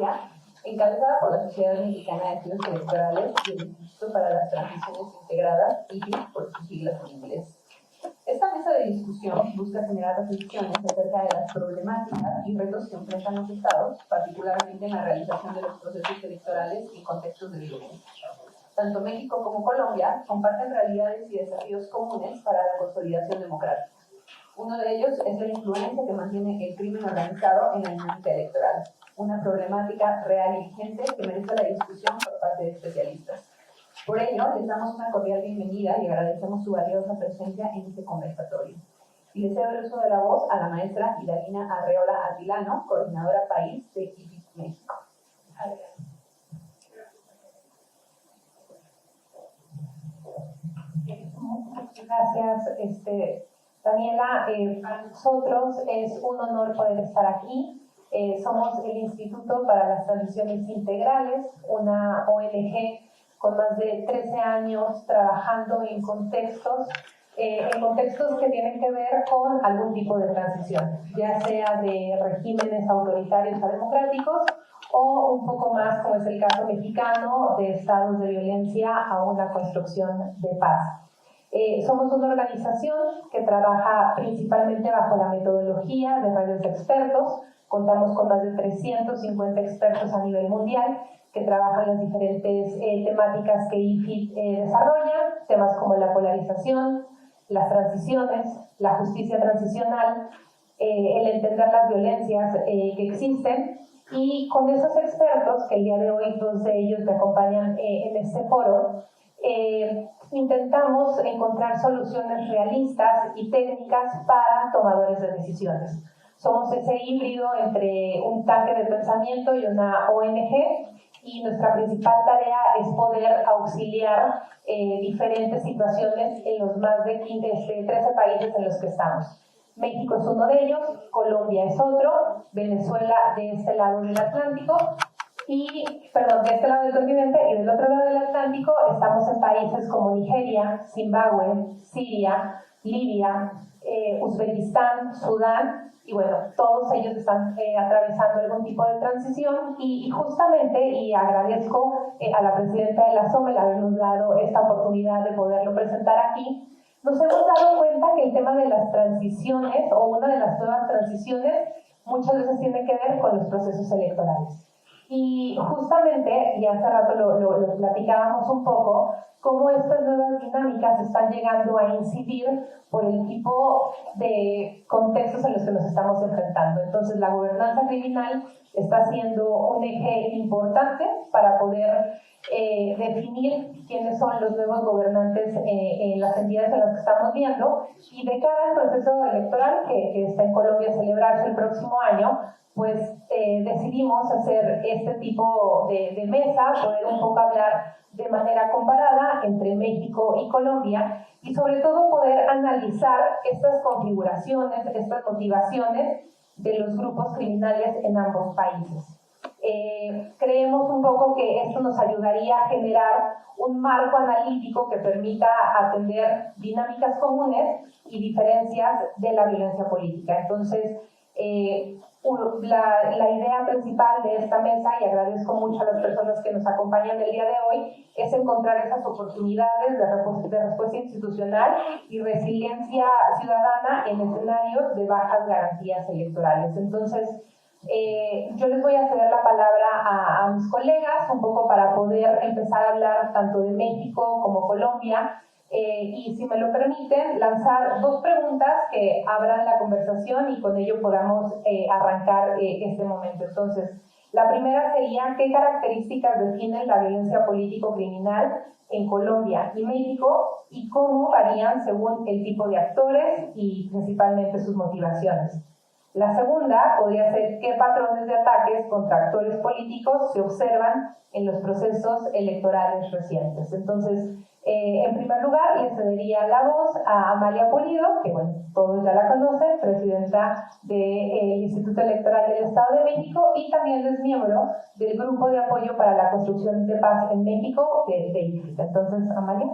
Colombia, encabezada por la Sociedad Mexicana de Estudios Electorales y el Instituto para las Transiciones Integradas, IFIT, por sus siglas en inglés. Esta mesa de discusión busca generar reflexiones acerca de las problemáticas y retos que enfrentan los estados, particularmente en la realización de los procesos electorales en contextos de violencia. Tanto México como Colombia comparten realidades y desafíos comunes para la consolidación democrática. Uno de ellos es la influencia que mantiene el crimen organizado en la dinámica electoral, una problemática real y vigente que merece la discusión por parte de especialistas. Por ello, les damos una cordial bienvenida y agradecemos su valiosa presencia en este conversatorio. Y le cedo el uso de la voz a la maestra Idalina Arreola Atilano, coordinadora país de IFIT México. Gracias, Daniela. Para nosotros es un honor poder estar aquí. Somos el Instituto para las Transiciones Integrales, una ONG con más de 13 años trabajando en contextos que tienen que ver con algún tipo de transición, ya sea de regímenes autoritarios a democráticos o un poco más, como es el caso mexicano, de estados de violencia a una construcción de paz. Somos una organización que trabaja principalmente bajo la metodología de redes de expertos. Contamos con más de 350 expertos a nivel mundial que trabajan las diferentes temáticas que IFIT desarrolla, temas como la polarización, las transiciones, la justicia transicional, el entender las violencias que existen. Y con esos expertos, que el día de hoy dos de ellos me acompañan en este foro, intentamos encontrar soluciones realistas y técnicas para tomadores de decisiones. Somos ese híbrido entre un tanque de pensamiento y una ONG, y nuestra principal tarea es poder auxiliar diferentes situaciones en los más de 13 países en los que estamos. México es uno de ellos, Colombia es otro, Venezuela de este lado del Atlántico, de este lado del continente, y del otro lado del Atlántico estamos en países como Nigeria, Zimbabue, Siria, Libia, Uzbekistán, Sudán, y bueno, todos ellos están atravesando algún tipo de transición y justamente, y agradezco a la presidenta de la SOME el habernos dado esta oportunidad de poderlo presentar aquí. Nos hemos dado cuenta que el tema de las transiciones, o una de las nuevas transiciones, muchas veces tiene que ver con los procesos electorales. Y justamente, y hace rato lo platicábamos un poco, cómo estas nuevas dinámicas están llegando a incidir por el tipo de contextos en los que nos estamos enfrentando. Entonces, la gobernanza criminal está siendo un eje importante para poder definir quiénes son los nuevos gobernantes en las entidades en las que estamos viendo, y de cara al proceso electoral que está en Colombia a celebrarse el próximo año, pues decidimos hacer este tipo de mesa, poder un poco hablar de manera comparada entre México y Colombia, y sobre todo poder analizar estas configuraciones, estas motivaciones de los grupos criminales en ambos países. Creemos un poco que esto nos ayudaría a generar un marco analítico que permita atender dinámicas comunes y diferencias de la violencia política. Entonces, la idea principal de esta mesa, y agradezco mucho a las personas que nos acompañan el día de hoy, es encontrar esas oportunidades de respuesta institucional y resiliencia ciudadana en escenarios de bajas garantías electorales. Entonces, yo les voy a ceder la palabra a mis colegas, un poco para poder empezar a hablar tanto de México como Colombia, y si me lo permiten, lanzar dos preguntas que abran la conversación y con ello podamos arrancar este momento. Entonces, la primera sería: ¿qué características definen la violencia político-criminal en Colombia y México, y cómo varían según el tipo de actores y principalmente sus motivaciones? La segunda podría ser: ¿qué patrones de ataques contra actores políticos se observan en los procesos electorales recientes? Entonces, en primer lugar, le cedería la voz a Amalia Pulido, que bueno, todos ya la conocen, presidenta del Instituto Electoral del Estado de México, y también es miembro del Grupo de Apoyo para la Construcción de Paz en México de IFIT. Entonces, Amalia.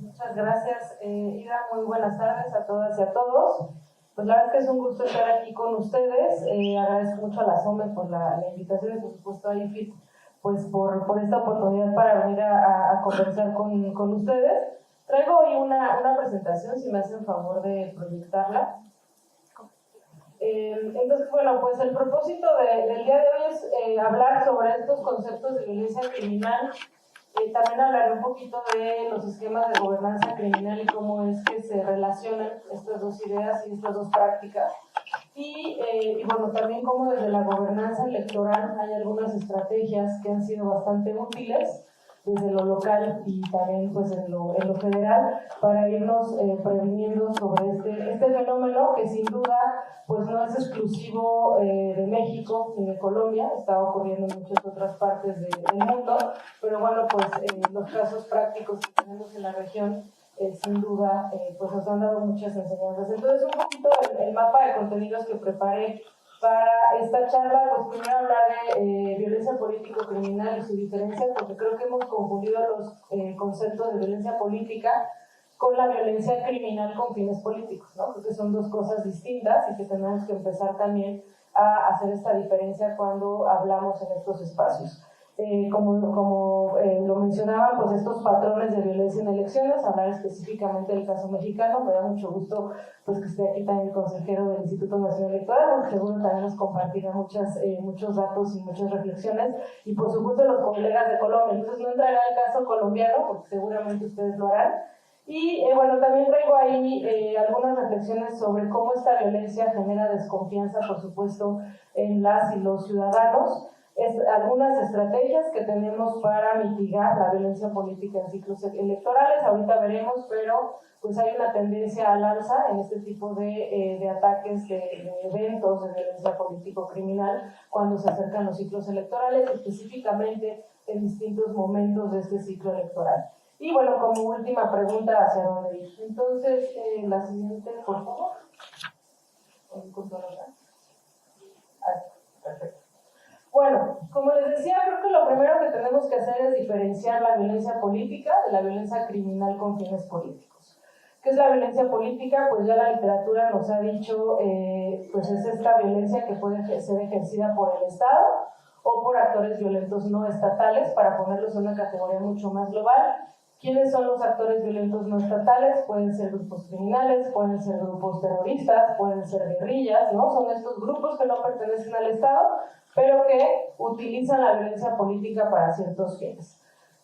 Muchas gracias, Ida. Muy buenas tardes a todas y a todos. Pues la verdad es que es un gusto estar aquí con ustedes. Agradezco mucho a la SOME por la invitación y por supuesto a IFIT pues por esta oportunidad para venir a conversar con ustedes. Traigo hoy una presentación, si me hacen favor de proyectarla. Entonces, bueno, pues el propósito del día de hoy es hablar sobre estos conceptos de violencia criminal. También hablaré un poquito de los esquemas de gobernanza criminal y cómo es que se relacionan estas dos ideas y estas dos prácticas. Y bueno, también cómo desde la gobernanza electoral hay algunas estrategias que han sido bastante útiles desde lo local y también pues en lo federal para irnos previniendo sobre este fenómeno que sin duda pues no es exclusivo de México ni de Colombia, está ocurriendo en muchas otras partes del mundo, pero bueno, pues los casos prácticos que tenemos en la región sin duda pues nos han dado muchas enseñanzas. Entonces un poquito el mapa de contenidos que preparé para esta charla, pues primero hablar de violencia político-criminal y su diferencia, porque creo que hemos confundido los conceptos de violencia política con la violencia criminal con fines políticos, ¿no? Porque son dos cosas distintas y que tenemos que empezar también a hacer esta diferencia cuando hablamos en estos espacios. Como lo mencionaba, pues estos patrones de violencia en elecciones, hablar específicamente del caso mexicano. Me da mucho gusto pues que esté aquí también el consejero del Instituto Nacional Electoral, porque seguro también nos compartirá muchos datos y muchas reflexiones, y por supuesto los colegas de Colombia. Entonces no entrará el caso colombiano, porque seguramente ustedes lo harán. Y bueno, también traigo ahí algunas reflexiones sobre cómo esta violencia genera desconfianza, por supuesto, en las y los ciudadanos. Algunas estrategias que tenemos para mitigar la violencia política en ciclos electorales, ahorita veremos, pero pues hay una tendencia al alza en este tipo de ataques, de eventos de violencia político-criminal cuando se acercan los ciclos electorales, específicamente en distintos momentos de este ciclo electoral. Y bueno, como última pregunta, ¿hacia dónde ir? Entonces, la siguiente, por favor. Perfecto. Bueno, como les decía, creo que lo primero que tenemos que hacer es diferenciar la violencia política de la violencia criminal con fines políticos. ¿Qué es la violencia política? Pues ya la literatura nos ha dicho, pues es esta violencia que puede ser ejercida por el Estado o por actores violentos no estatales, para ponerlos en una categoría mucho más global. ¿Quiénes son los actores violentos no estatales? Pueden ser grupos criminales, pueden ser grupos terroristas, pueden ser guerrillas, ¿no? Son estos grupos que no pertenecen al Estado, pero que utilizan la violencia política para ciertos fines.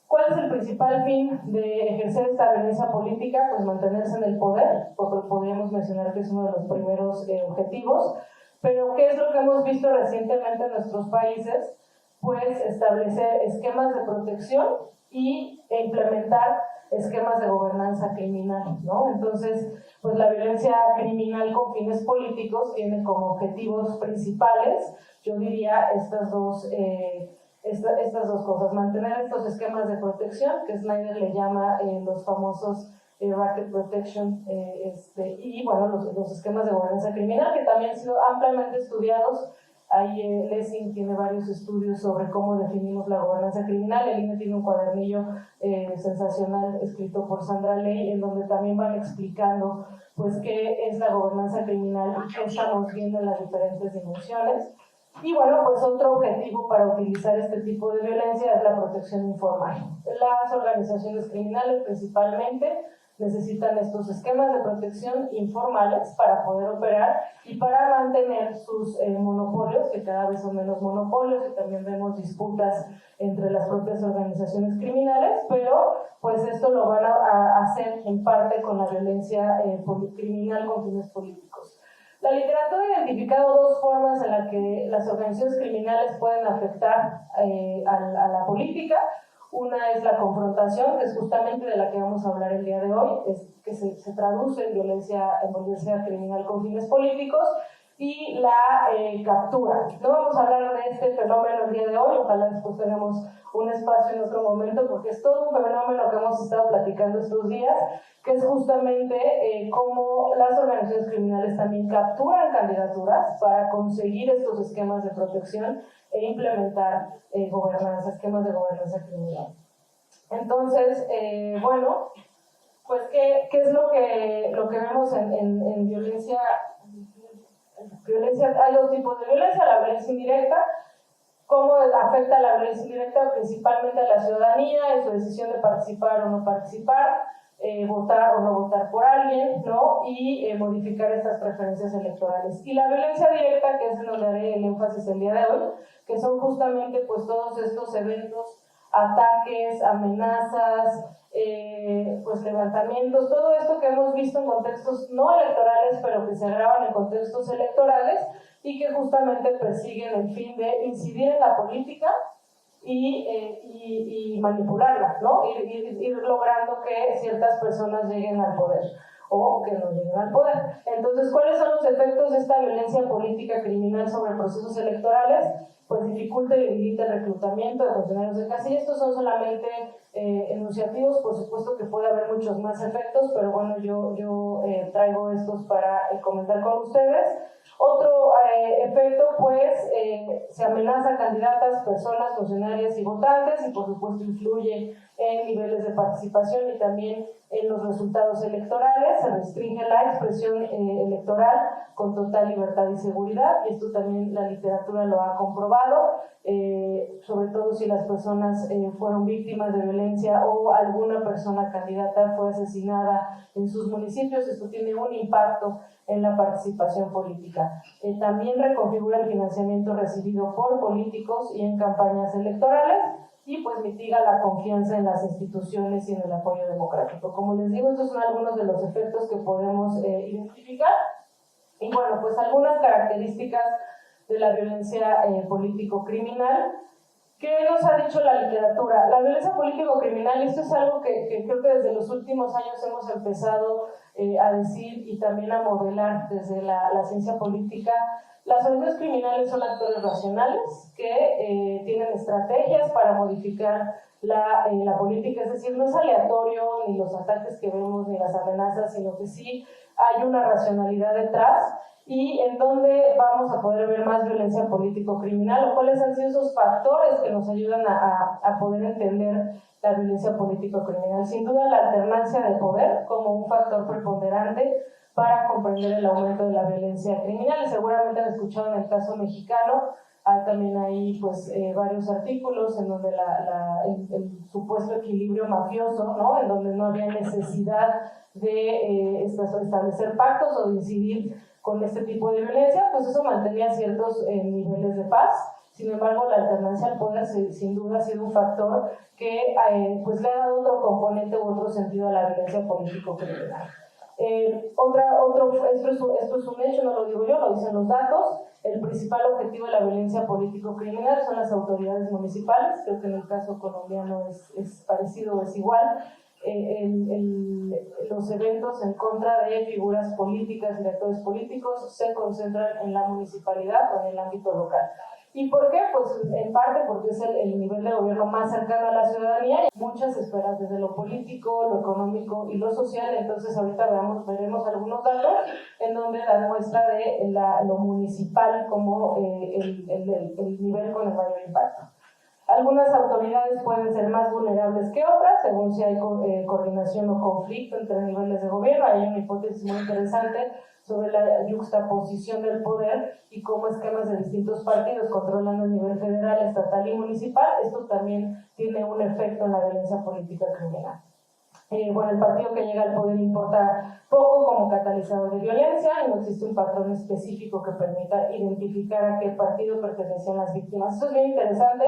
¿Cuál es el principal fin de ejercer esta violencia política? Pues mantenerse en el poder, porque podríamos mencionar que es uno de los primeros objetivos. Pero ¿qué es lo que hemos visto recientemente en nuestros países? Pues establecer esquemas de protección e implementar esquemas de gobernanza criminal, ¿no? Entonces, pues la violencia criminal con fines políticos tiene como objetivos principales, yo diría, estas dos cosas: mantener estos esquemas de protección, que Snyder le llama los famosos racket protection, y bueno, los esquemas de gobernanza criminal, que también han sido ampliamente estudiados. Ahí Lessing tiene varios estudios sobre cómo definimos la gobernanza criminal. El INE tiene un cuadernillo sensacional escrito por Sandra Ley, en donde también van explicando pues qué es la gobernanza criminal y qué estamos viendo en las diferentes dimensiones. Y bueno, pues otro objetivo para utilizar este tipo de violencia es la protección informal. Las organizaciones criminales principalmente necesitan estos esquemas de protección informales para poder operar y para mantener sus monopolios, que cada vez son menos monopolios, y también vemos disputas entre las propias organizaciones criminales, pero pues esto lo van a hacer en parte con la violencia criminal con fines políticos. La literatura ha identificado dos formas en las que las organizaciones criminales pueden afectar a la política. Una es la confrontación, que es justamente de la que vamos a hablar el día de hoy, que se traduce en violencia criminal con fines políticos, y la captura. No vamos a hablar de este fenómeno el día de hoy, ojalá después tengamos un espacio en otro momento, porque es todo un fenómeno que hemos estado platicando estos días, que es justamente cómo las organizaciones criminales también capturan candidaturas para conseguir estos esquemas de protección e implementar esquemas de gobernanza criminal. Entonces, bueno, pues ¿qué es lo que vemos en violencia hay dos tipos de violencia, la violencia indirecta. ¿Cómo afecta la violencia indirecta? Principalmente a la ciudadanía en su decisión de participar o no participar, votar o no votar por alguien, ¿no? Y modificar estas preferencias electorales. Y la violencia directa, que es en donde haré el énfasis el día de hoy, que son justamente pues todos estos eventos, ataques, amenazas, pues levantamientos, todo esto que hemos visto en contextos no electorales, pero que se agravan en contextos electorales y que justamente persiguen el fin de incidir en la política y manipularla, ¿no? Ir logrando que ciertas personas lleguen al poder o que no lleguen al poder. Entonces, ¿cuáles son los efectos de esta violencia política criminal sobre procesos electorales? Pues dificulta y debilita el reclutamiento de funcionarios de casilla. Estos son solamente enunciativos, por supuesto que puede haber muchos más efectos, pero bueno, yo traigo estos para comentar con ustedes. Otro efecto, pues, se amenaza a candidatas, personas, funcionarias y votantes, y por supuesto influye en niveles de participación y también en los resultados electorales. Se restringe la expresión electoral con total libertad y seguridad, y esto también la literatura lo ha comprobado, sobre todo si las personas fueron víctimas de violencia o alguna persona candidata fue asesinada en sus municipios. Esto tiene un impacto en la participación política. También reconfigura el financiamiento recibido por políticos y en campañas electorales, y pues mitiga la confianza en las instituciones y en el apoyo democrático. Como les digo, estos son algunos de los efectos que podemos identificar. Y bueno, pues algunas características de la violencia político-criminal. ¿Qué nos ha dicho la literatura? La violencia político-criminal, esto es algo que creo que desde los últimos años hemos empezado a decir y también a modelar desde la ciencia política. Las organizaciones criminales son actores racionales que tienen estrategias para modificar la política, es decir, no es aleatorio ni los ataques que vemos ni las amenazas, sino que sí hay una racionalidad detrás. Y en dónde vamos a poder ver más violencia político-criminal o cuáles han sido esos factores que nos ayudan a poder entender la violencia político-criminal. Sin duda, la alternancia de poder como un factor preponderante para comprender el aumento de la violencia criminal. Y seguramente han escuchado en el caso mexicano, hay también ahí pues, varios artículos en donde el supuesto equilibrio mafioso, ¿no? En donde no había necesidad de establecer pactos o de incidir con este tipo de violencia, pues eso mantenía ciertos niveles de paz. Sin embargo, la alternancia al poder sin duda ha sido un factor que pues le ha dado otro componente u otro sentido a la violencia político-criminal. Esto es un hecho, no lo digo yo, lo dicen los datos. El principal objetivo de la violencia político-criminal son las autoridades municipales. Creo que en el caso colombiano es parecido o es igual. Los eventos en contra de figuras políticas y de actores políticos se concentran en la municipalidad o en el ámbito local. ¿Y por qué? Pues en parte porque es el nivel de gobierno más cercano a la ciudadanía. Hay muchas esferas desde lo político, lo económico y lo social. Entonces ahorita veremos algunos datos en donde dan muestra de lo municipal como el nivel con el mayor impacto. Algunas autoridades pueden ser más vulnerables que otras, según si hay coordinación o conflicto entre niveles de gobierno. Hay una hipótesis muy interesante sobre la yuxtaposición del poder y cómo esquemas de distintos partidos controlan a nivel federal, estatal y municipal. Esto también tiene un efecto en la violencia política criminal. Bueno, el partido que llega al poder importa poco como catalizador de violencia y no existe un patrón específico que permita identificar a qué partido pertenecían las víctimas. Esto es bien interesante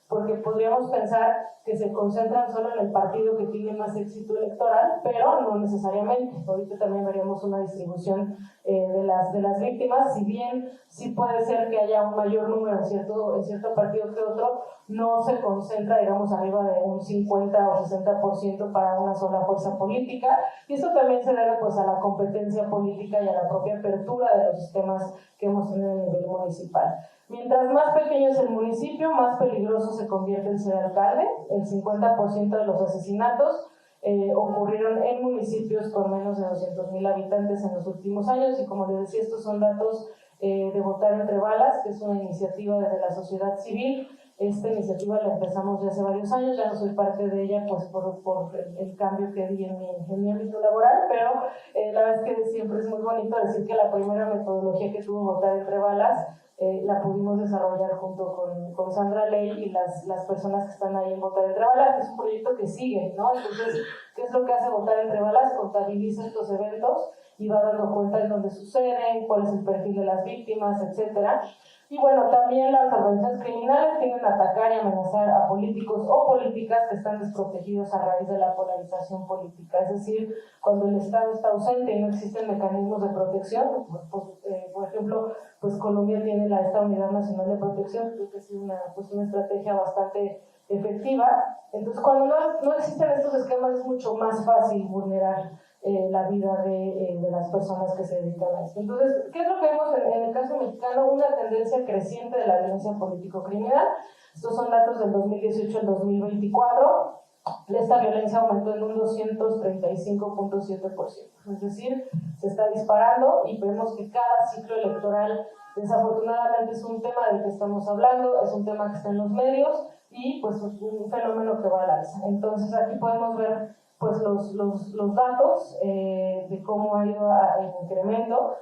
porque podríamos pensar que se concentran solo en el partido que tiene más éxito electoral, pero no necesariamente. Ahorita también veríamos una distribución de las víctimas. Si bien sí puede ser que haya un mayor número en cierto partido que otro, no se concentra, digamos, arriba de un 50 o 60% para una sola fuerza política. Y esto también se debe pues, a la competencia política y a la propia apertura de los sistemas que hemos tenido a nivel municipal. Mientras más pequeño es el municipio, más peligroso se convierte en ser alcalde. El 50% de los asesinatos ocurrieron en municipios con menos de 200,000 habitantes en los últimos años. Y como les decía, estos son datos de Votar Entre Balas, que es una iniciativa desde la sociedad civil Esta iniciativa la empezamos ya hace varios años, ya no soy parte de ella pues por el cambio que di en mi ámbito laboral, pero la verdad es que siempre es muy bonito decir que la primera metodología que tuvo Votar Entre Balas la pudimos desarrollar junto con Sandra Ley y las personas que están ahí en Votar Entre Balas. Es un proyecto que sigue, ¿no? Entonces, ¿qué es lo que hace Votar Entre Balas? Contabiliza estos eventos y va dando cuenta de dónde suceden, cuál es el perfil de las víctimas, etcétera. Y bueno, también las organizaciones criminales tienden a atacar y amenazar a políticos o políticas que están desprotegidos a raíz de la polarización política. Es decir, cuando el Estado está ausente y no existen mecanismos de protección, por ejemplo, pues Colombia tiene esta Unidad Nacional de Protección, creo que es una estrategia bastante efectiva. Entonces, cuando no existen estos esquemas, es mucho más fácil vulnerar la vida de las personas que se dedican a esto. Entonces, ¿qué es lo que vemos en el caso mexicano? Una tendencia creciente de la violencia político-criminal. Estos son datos del 2018 al 2024. Esta violencia aumentó en un 235.7%. Es decir, se está disparando y vemos que cada ciclo electoral, desafortunadamente, es un tema del que estamos hablando, es un tema que está en los medios y pues un fenómeno que va al alza. Entonces, aquí podemos ver pues los datos de cómo ha ido el incremento.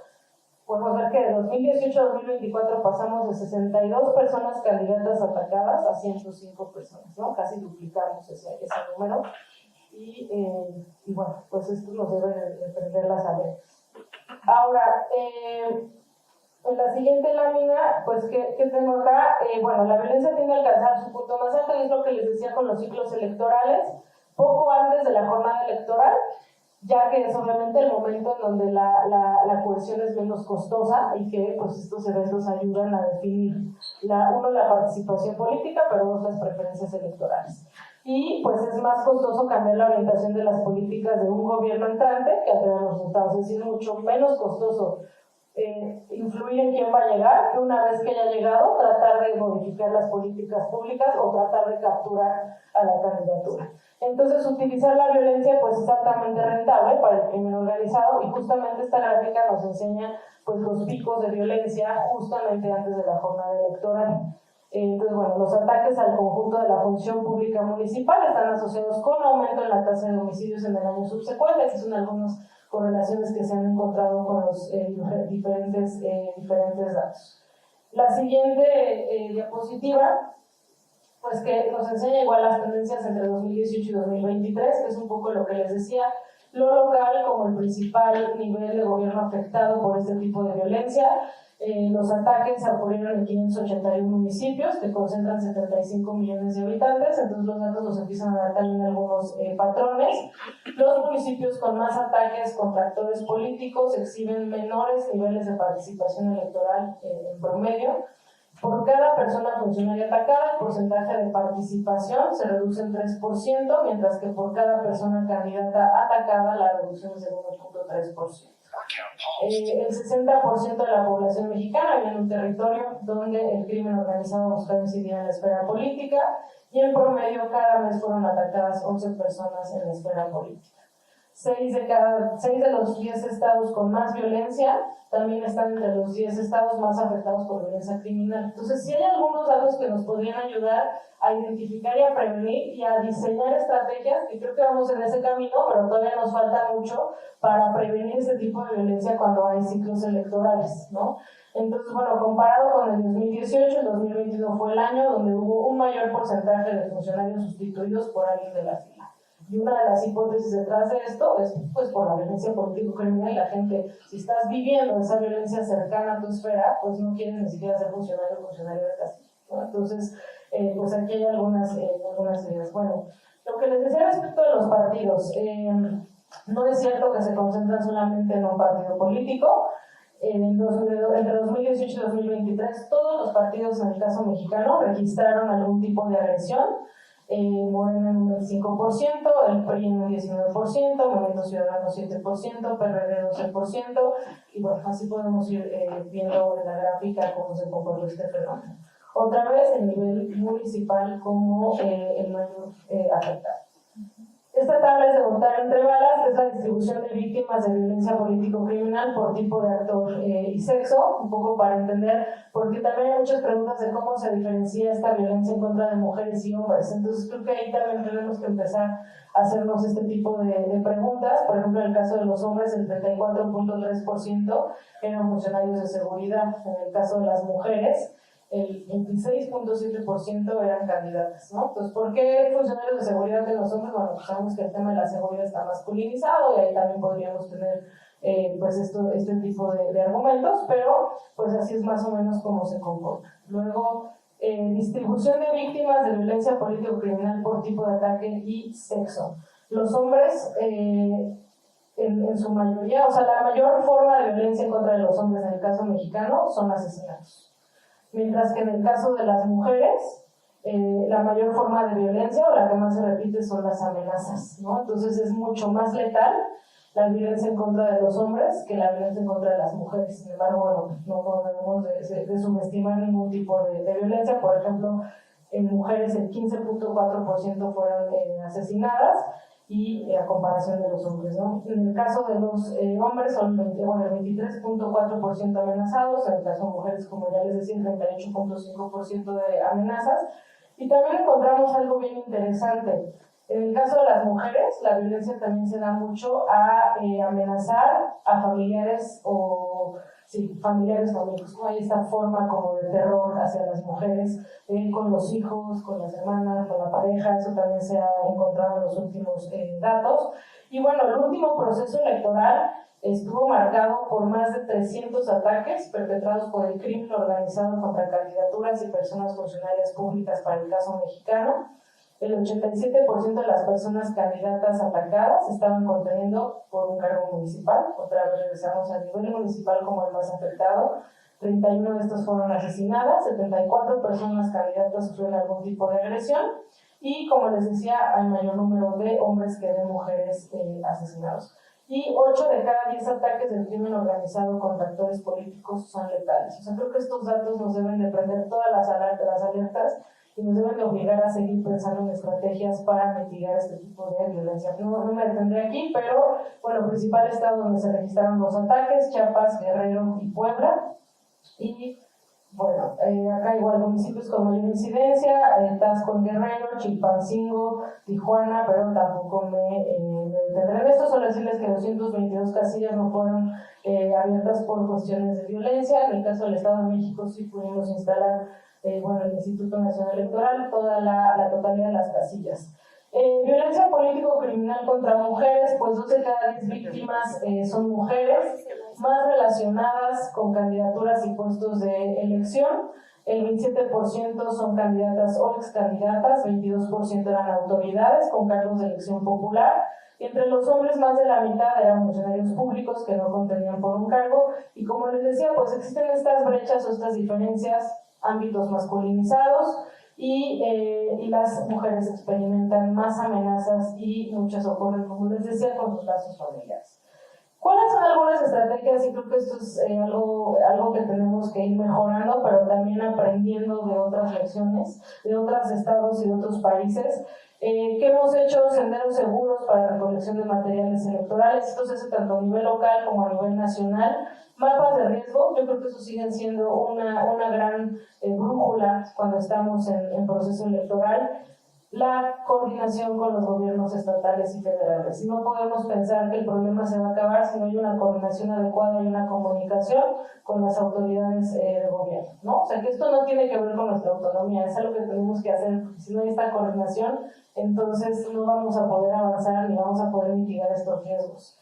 Podemos ver que de 2018 a 2024 pasamos de 62 personas candidatas atacadas a 105 personas, ¿no? Casi duplicamos ese número. Y bueno, pues esto nos debe de prender las alertas. Ahora, en la siguiente lámina, pues, ¿qué tengo acá? Bueno, la violencia tiende a alcanzar su punto más alto, y es lo que les decía con los ciclos electorales, poco antes de la jornada electoral, ya que es obviamente el momento en donde la cohesión es menos costosa y que pues estos eventos ayudan a definir, uno, la participación política, pero dos, las preferencias electorales. Y pues es más costoso cambiar la orientación de las políticas de un gobierno entrante que alterar los resultados, es decir, mucho menos costoso influir en quién va a llegar, que una vez que haya llegado, tratar de modificar las políticas públicas o tratar de capturar a la candidatura. Entonces, utilizar la violencia pues es altamente rentable para el crimen organizado, y justamente esta gráfica nos enseña pues los picos de violencia justamente antes de la jornada electoral. Entonces, bueno, los ataques al conjunto de la función pública municipal están asociados con aumento en la tasa de homicidios en el año subsecuente. Estas son algunas correlaciones que se han encontrado con los diferentes datos. La siguiente diapositiva, pues que nos enseña igual las tendencias entre 2018 y 2023, que es un poco lo que les decía, lo local como el principal nivel de gobierno afectado por este tipo de violencia. Los ataques ocurrieron en 581 municipios que concentran 75 millones de habitantes, entonces los datos nos empiezan a dar también algunos patrones. Los municipios con más ataques contra actores políticos exhiben menores niveles de participación electoral en promedio. Por cada persona funcionaria atacada, el porcentaje de participación se reduce en 3%, mientras que por cada persona candidata atacada la reducción es de 1.3%. El 60% de la población mexicana vive en un territorio donde el crimen organizado busca incidir en la esfera política, y en promedio cada mes fueron atacadas 11 personas en la esfera política. 6 de los 10 estados con más violencia también están entre los 10 estados más afectados por violencia criminal. Entonces, sí hay algunos datos que nos podrían ayudar a identificar y a prevenir y a diseñar estrategias, que creo que vamos en ese camino, pero todavía nos falta mucho para prevenir este tipo de violencia cuando hay ciclos electorales, ¿no? Entonces, bueno, comparado con el 2018, el 2021 fue el año donde hubo un mayor porcentaje de funcionarios sustituidos por alguien de la fila. Y una de las hipótesis detrás de esto es pues por la violencia político-criminal. La gente, si estás viviendo esa violencia cercana a tu esfera, pues no quieres ni siquiera ser funcionario o funcionario de castillo, ¿no? Entonces, pues aquí hay algunas ideas. Bueno, lo que les decía respecto de los partidos, no es cierto que se concentran solamente en un partido político. Entre 2018 y 2023, todos los partidos en el caso mexicano registraron algún tipo de agresión. Morena en un 25%, el PRI en un 19%, Movimiento Ciudadano 7%, PRD 12%, y bueno, así podemos ir viendo en la gráfica cómo se comportó este fenómeno. Otra vez, el nivel municipal como el mayor afectado. Esta tabla es de Ontario entre balas, que es la distribución de víctimas de violencia político-criminal por tipo de actor y sexo, un poco para entender, porque también hay muchas preguntas de cómo se diferencia esta violencia en contra de mujeres y hombres. Entonces creo que ahí también tenemos que empezar a hacernos este tipo de preguntas. Por ejemplo, en el caso de los hombres, el 34.3% eran funcionarios de seguridad. En el caso de las mujeres, el 26.7% eran candidatas, ¿no? Entonces, ¿por qué funcionarios de seguridad de los hombres? Bueno, pues sabemos que el tema de la seguridad está masculinizado y ahí también podríamos tener pues este tipo de argumentos, pero pues así es más o menos como se comporta. Luego, distribución de víctimas de violencia político-criminal por tipo de ataque y sexo. Los hombres, en su mayoría, o sea, la mayor forma de violencia en contra de los hombres en el caso mexicano son asesinatos. Mientras que en el caso de las mujeres, la mayor forma de violencia o la que más se repite son las amenazas, ¿no? Entonces es mucho más letal la violencia en contra de los hombres que la violencia en contra de las mujeres. Sin embargo, bueno, no debemos de subestimar ningún tipo de violencia. Por ejemplo, en mujeres el 15.4% fueron asesinadas y a comparación de los hombres, ¿no? En el caso de los hombres son el 23.4% amenazados, en el caso de mujeres, como ya les decía, el 38.5% de amenazas. Y también encontramos algo bien interesante. En el caso de las mujeres, la violencia también se da mucho a amenazar a familiares o familiares o amigos, ¿no? Hay esta forma como de terror hacia las mujeres, con los hijos, con las hermanas, con la pareja. Eso también se ha encontrado en los últimos datos. Y bueno, el último proceso electoral estuvo marcado por más de 300 ataques perpetrados por el crimen organizado contra candidaturas y personas funcionarias públicas para el caso mexicano. El 87% de las personas candidatas atacadas estaban contendiendo por un cargo municipal. Otra vez regresamos al nivel municipal como el más afectado. 31 de estos fueron asesinadas, 74 personas candidatas sufrieron algún tipo de agresión y, como les decía, hay mayor número de hombres que de mujeres asesinados. Y 8 de cada 10 ataques del crimen organizado contra actores políticos son letales. O sea, creo que estos datos nos deben de prender todas las alertas y nos deben de obligar a seguir pensando en estrategias para mitigar este tipo de violencia. No me detendré aquí, pero bueno, el principal estado donde se registraron los ataques, Chiapas, Guerrero y Puebla. Y bueno, acá igual municipios con mayor incidencia, Taxco en Guerrero, Chilpancingo, Tijuana, pero tampoco me detendré en esto. Solo decirles que 222 casillas no fueron abiertas por cuestiones de violencia. En el caso del Estado de México sí pudimos instalar el Instituto Nacional Electoral, toda la totalidad de las casillas. Violencia político-criminal contra mujeres, pues 2 de cada 10 víctimas son mujeres, más relacionadas con candidaturas y puestos de elección. El 27% son candidatas o excandidatas, 22% eran autoridades con cargos de elección popular. Y entre los hombres, más de la mitad eran funcionarios públicos que no contendían por un cargo. Y como les decía, pues existen estas brechas o estas diferencias, ámbitos masculinizados, y las mujeres experimentan más amenazas y muchas ocurren, como les decía, con sus lazos familiares. ¿Cuáles son algunas estrategias? Y creo que esto es algo que tenemos que ir mejorando, pero también aprendiendo de otras lecciones, de otros estados y de otros países. ¿Qué hemos hecho? Senderos seguros para recolección de materiales electorales. Esto se hace tanto a nivel local como a nivel nacional. Mapas de riesgo, yo creo que eso siguen siendo una gran brújula cuando estamos en proceso electoral. La coordinación con los gobiernos estatales y federales. No podemos pensar que el problema se va a acabar si no hay una coordinación adecuada y una comunicación con las autoridades de gobierno, ¿no? O sea, que esto no tiene que ver con nuestra autonomía, es algo que tenemos que hacer, porque si no hay esta coordinación, entonces no vamos a poder avanzar ni vamos a poder mitigar estos riesgos.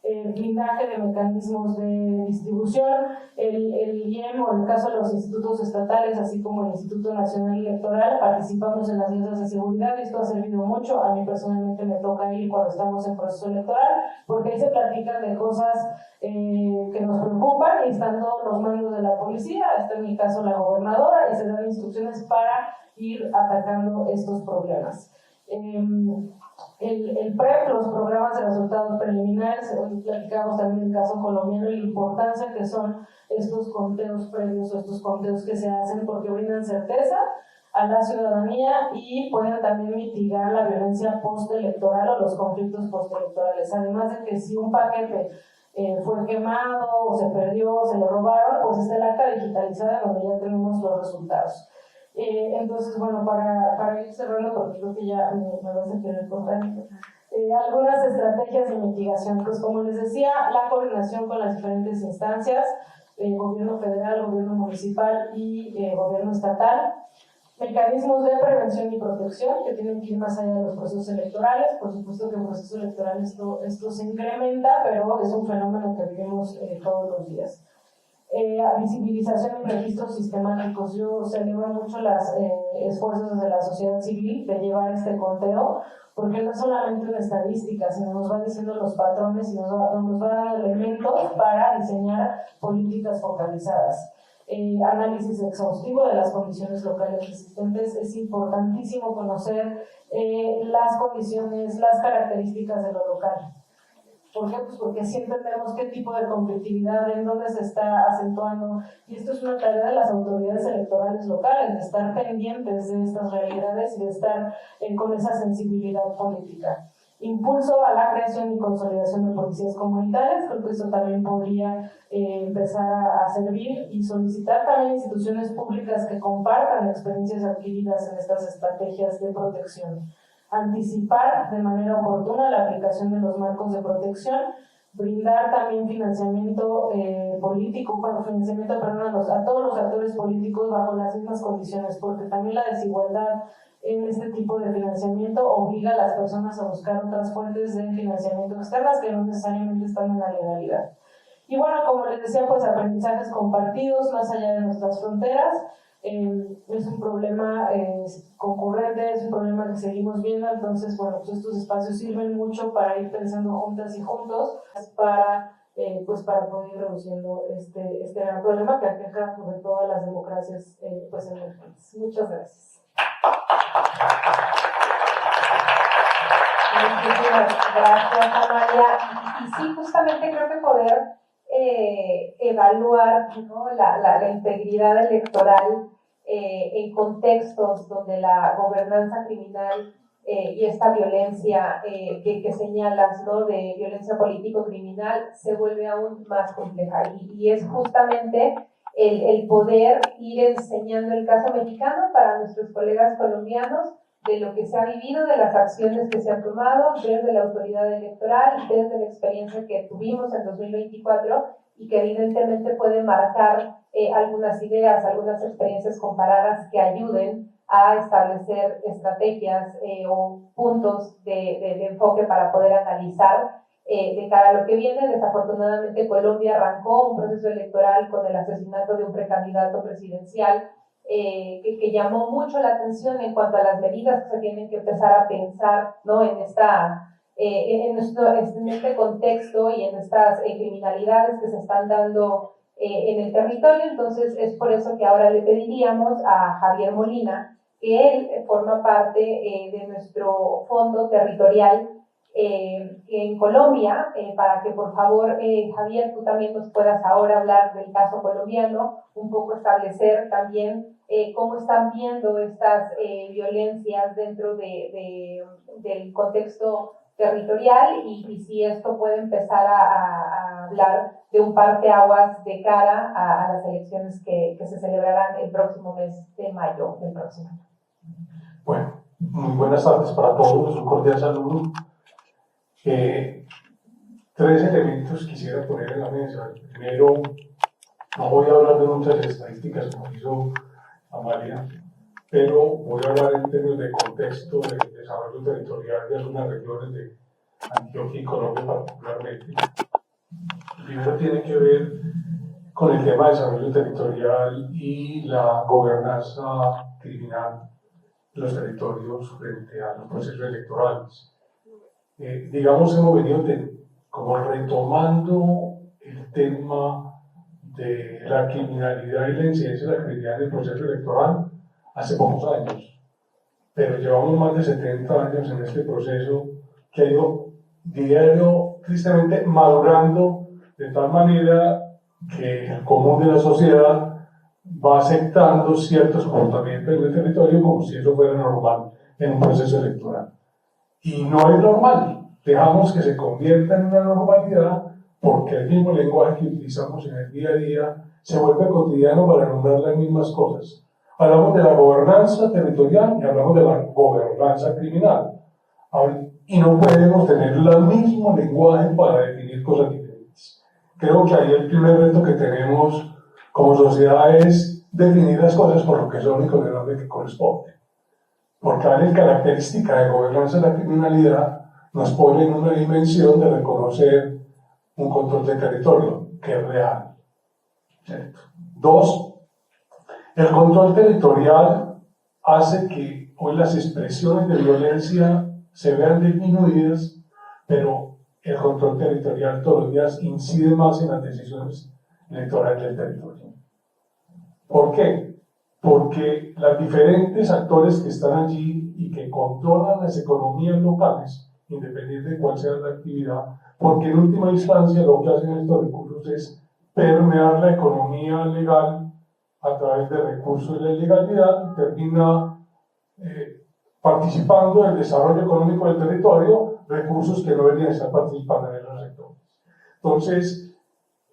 Blindaje de mecanismos de distribución, el IEM o en el caso de los institutos estatales, así como el Instituto Nacional Electoral, participamos en las mesas de seguridad y esto ha servido mucho. A mí personalmente me toca ir cuando estamos en proceso electoral, porque ahí se platican de cosas que nos preocupan y están todos los mandos de la policía, está en mi caso la gobernadora, y se dan instrucciones para ir atacando estos problemas. El PREP, los programas de resultados preliminares, hoy platicamos también del caso colombiano y la importancia que son estos conteos previos o estos conteos que se hacen porque brindan certeza a la ciudadanía y pueden también mitigar la violencia postelectoral o los conflictos postelectorales. Además de que si un paquete fue quemado o se perdió o se lo robaron, pues está el acta digitalizada donde ya tenemos los resultados. Entonces, bueno, para ir cerrando, porque creo que ya me vas a querer contar algunas estrategias de mitigación. Pues como les decía, la coordinación con las diferentes instancias, gobierno federal, gobierno municipal y gobierno estatal. Mecanismos de prevención y protección que tienen que ir más allá de los procesos electorales. Por supuesto que en proceso electoral esto se incrementa, pero es un fenómeno que vivimos todos los días. Visibilización y registros sistemáticos. Yo celebro mucho los esfuerzos de la sociedad civil de llevar este conteo, porque no es solamente una estadística, sino nos va diciendo los patrones y nos va dando elementos para diseñar políticas focalizadas. Análisis exhaustivo de las condiciones locales existentes. Es importantísimo conocer las condiciones, las características de lo local. ¿Por qué? Pues porque así entendemos qué tipo de conflictividad, en dónde se está acentuando. Y esto es una tarea de las autoridades electorales locales, de estar pendientes de estas realidades y de estar con esa sensibilidad política. Impulso a la creación y consolidación de policías comunitarias. Creo que eso también podría empezar a servir, y solicitar también instituciones públicas que compartan experiencias adquiridas en estas estrategias de protección. Anticipar de manera oportuna la aplicación de los marcos de protección, brindar también financiamiento político, a todos los actores políticos bajo las mismas condiciones, porque también la desigualdad en este tipo de financiamiento obliga a las personas a buscar otras fuentes de financiamiento externas que no necesariamente están en la legalidad. Y bueno, como les decía, pues aprendizajes compartidos más allá de nuestras fronteras. Es un problema concurrente, es un problema que seguimos viendo. Entonces, bueno, pues estos espacios sirven mucho para ir pensando juntas y juntos para poder ir reduciendo este gran problema que aqueja sobre todo a las democracias emergentes. Muchas gracias. Muchísimas gracias, Amalia. Y sí, justamente creo que poder evaluar, ¿no?, la integridad electoral en contextos donde la gobernanza criminal y esta violencia que señalas, ¿no?, de violencia político-criminal se vuelve aún más compleja. Y es justamente el poder ir enseñando el caso mexicano para nuestros colegas colombianos, de lo que se ha vivido, de las acciones que se han tomado desde la autoridad electoral, desde la experiencia que tuvimos en 2024 y que evidentemente puede marcar algunas ideas, algunas experiencias comparadas que ayuden a establecer estrategias o puntos de enfoque para poder analizar de cara a lo que viene. Desafortunadamente Colombia arrancó un proceso electoral con el asesinato de un precandidato presidencial que llamó mucho la atención en cuanto a las medidas que se tienen que empezar a pensar, ¿no?, en este contexto y en estas criminalidades que se están dando en el territorio. Entonces es por eso que ahora le pediríamos a Javier Molina, que él forma parte de nuestro fondo territorial en Colombia, para que por favor, Javier, tú también nos puedas ahora hablar del caso colombiano, un poco establecer también cómo están viendo estas violencias dentro del contexto territorial y si esto puede empezar a hablar de un parteaguas de cara a las elecciones que se celebrarán el próximo mes de mayo del próximo año. Bueno, muy buenas tardes para todos, un cordial saludo. Tres elementos quisiera poner en la mesa. Primero, no voy a hablar de muchas estadísticas como hizo Amalia, pero voy a hablar en términos de contexto, de desarrollo territorial de algunas regiones de Antioquia y Colombia particularmente. Primero tiene que ver con el tema de desarrollo territorial y la gobernanza criminal de los territorios frente a los procesos electorales. Digamos, hemos venido como retomando el tema de la criminalidad y la incidencia de la criminalidad en el proceso electoral hace pocos años, pero llevamos más de 70 años en este proceso que ha ido, diría yo, tristemente madurando de tal manera que el común de la sociedad va aceptando ciertos comportamientos en el territorio como si eso fuera normal en un proceso electoral. Y no es normal. Dejamos que se convierta en una normalidad porque el mismo lenguaje que utilizamos en el día a día se vuelve cotidiano para nombrar las mismas cosas. Hablamos de la gobernanza territorial y hablamos de la gobernanza criminal. Y no podemos tener el mismo lenguaje para definir cosas diferentes. Creo que ahí el primer reto que tenemos como sociedad es definir las cosas por lo que son y con el nombre que corresponde. Porque la característica de gobernanza de la criminalidad nos pone en una dimensión de reconocer un control de territorio que es real. ¿Cierto? Dos, el control territorial hace que hoy las expresiones de violencia se vean disminuidas, pero el control territorial todos los días incide más en las decisiones electorales del territorio. ¿Por qué? Porque los diferentes actores que están allí y que controlan las economías locales, independiente de cuál sea la actividad, porque en última instancia lo que hacen estos recursos es permear la economía legal a través de recursos de la ilegalidad y termina participando en el desarrollo económico del territorio, recursos que no deberían estar participando en esos sectores. Entonces,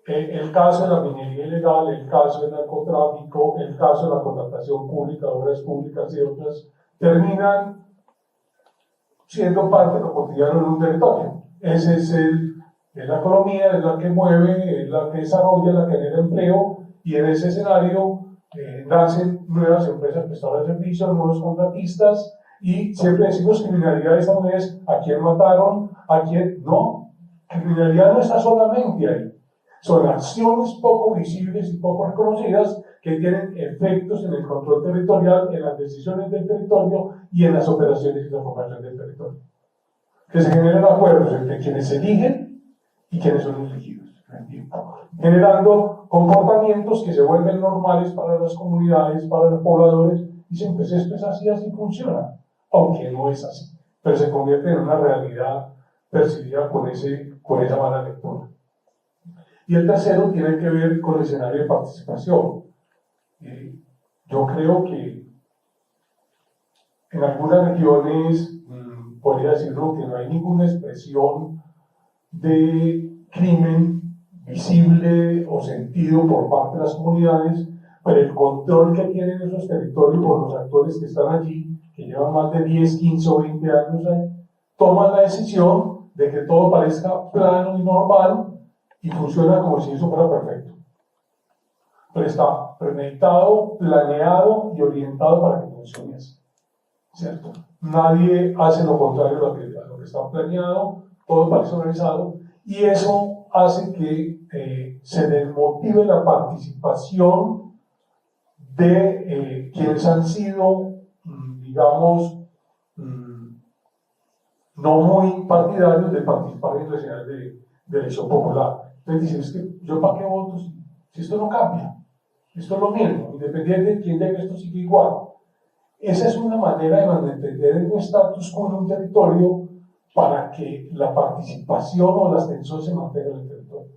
el caso de la minería ilegal, el caso del narcotráfico, el caso de la contratación pública de obras públicas y otras, terminan siendo parte de lo cotidiano en un territorio. Ese es la economía, es la que mueve, es la que desarrolla, la que genera empleo, y en ese escenario nacen nuevas empresas prestadoras de servicios, nuevos contratistas, y siempre decimos criminalidad esta no es a quién mataron, a quién no. Criminalidad no está solamente ahí. Son acciones poco visibles y poco reconocidas que tienen efectos en el control territorial, en las decisiones del territorio y en las operaciones y transformación del territorio. Que se generan acuerdos entre quienes eligen y quienes son elegidos, generando comportamientos que se vuelven normales para las comunidades, para los pobladores, y dicen, pues esto es así, así funciona, aunque no es así, pero se convierte en una realidad percibida con esa mala lectura. Y el tercero tiene que ver con el escenario de participación. Yo creo que en algunas regiones podría decirlo que no hay ninguna expresión de crimen visible o sentido por parte de las comunidades, pero el control que tienen esos territorios por los actores que están allí, que llevan más de 10, 15 o 20 años ahí, toman la decisión de que todo parezca plano y normal y funciona como si eso fuera perfecto. Pero está premeditado, planeado y orientado para que funcione así. ¿Cierto? Nadie hace lo contrario a lo que está planeado, todo parece organizado, y eso hace que se desmotive la participación de quienes han sido, digamos, no muy partidarios de participar en el escenario de elección popular. Entonces dicen, es que yo para qué voto si esto no cambia, esto es lo mismo, independiente de quién llegue, esto sigue igual. Esa es una manera de mantener un status quo en un territorio para que la participación o la abstención se mantenga en el territorio.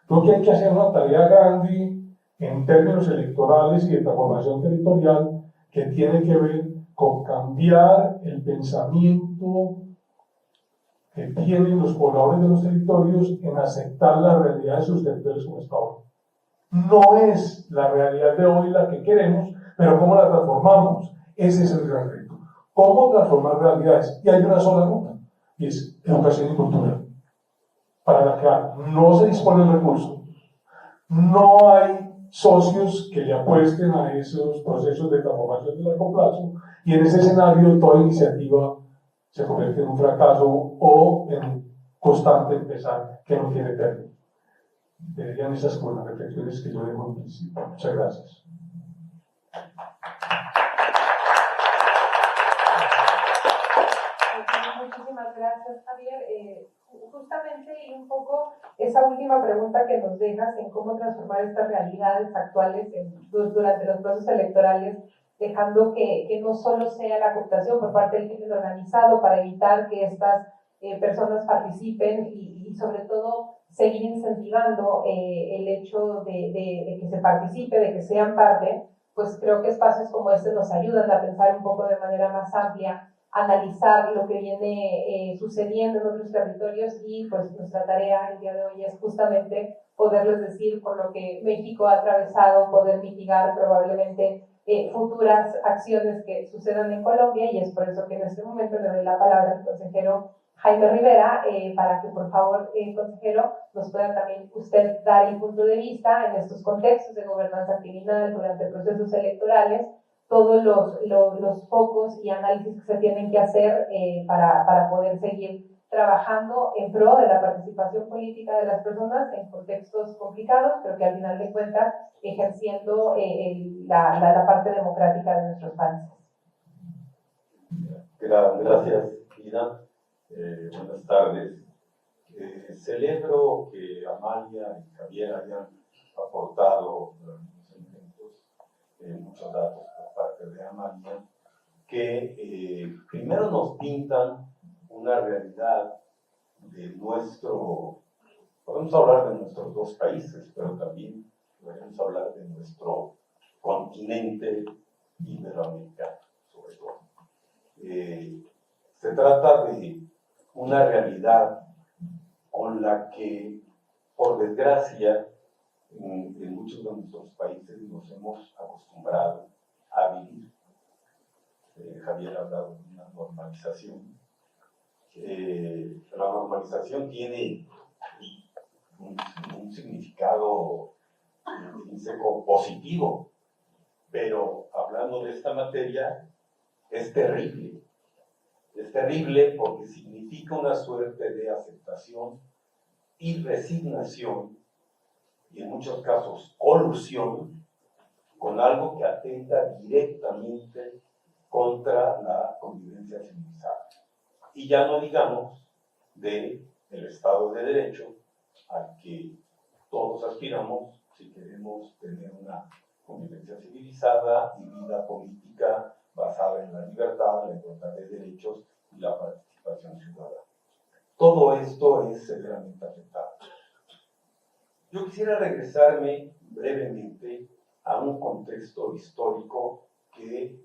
Creo que hay que hacer una tarea grande en términos electorales y de transformación territorial que tiene que ver con cambiar el pensamiento que tienen los pobladores de los territorios en aceptar la realidad de sus territorios como está hoy. No es la realidad de hoy la que queremos, pero ¿cómo la transformamos? Ese es el gran reto. ¿Cómo transformar realidades? Y hay una sola ruta, y es educación y cultura, para la que no se dispone el recurso, no hay socios que le apuesten a esos procesos de transformación de largo plazo, y en ese escenario toda iniciativa se convierte en un fracaso o en un constante empezar que no tiene término. Deberían esas como las reflexiones que yo dejo en principio. Muchas gracias. Muchísimas gracias, Javier. Justamente y un poco esa última pregunta que nos dejas en cómo transformar estas realidades actuales durante los procesos electorales, dejando que no solo sea la cooptación por parte del crimen organizado para evitar que estas personas participen y sobre todo seguir incentivando el hecho de que se participe, de que sean parte, pues creo que espacios como este nos ayudan a pensar un poco de manera más amplia, analizar lo que viene sucediendo en otros territorios y pues nuestra tarea el día de hoy es justamente poderles decir por lo que México ha atravesado, poder mitigar probablemente futuras acciones que sucedan en Colombia, y es por eso que en este momento le doy la palabra al consejero Jaime Rivera para que por favor, consejero, nos pueda también usted dar el punto de vista en estos contextos de gobernanza criminal durante procesos electorales, todos los focos y análisis que se tienen que hacer para poder seguir trabajando en pro de la participación política de las personas en contextos complicados, pero que al final de cuentas ejerciendo la parte democrática de nuestros países. Gracias, Ida. Buenas tardes. Celebro que Amalia y Javier hayan aportado muchos datos por parte de Amalia, que primero nos pintan una realidad de podemos hablar de nuestros dos países, pero también podemos hablar de nuestro continente iberoamericano, sobre todo. Se trata de una realidad con la que, por desgracia, en muchos de nuestros países nos hemos acostumbrado a vivir. Javier ha hablado de una normalización. La normalización tiene un significado intrínseco positivo, pero hablando de esta materia, es terrible. Es terrible porque significa una suerte de aceptación y resignación, y en muchos casos colusión, con algo que atenta directamente contra la convivencia civilizada. Y ya no digamos del Estado de Derecho al que todos aspiramos si queremos tener una convivencia civilizada y vida política basada en la libertad, la igualdad de derechos y la participación ciudadana. Todo esto es severamente afectado. Yo quisiera regresarme brevemente a un contexto histórico que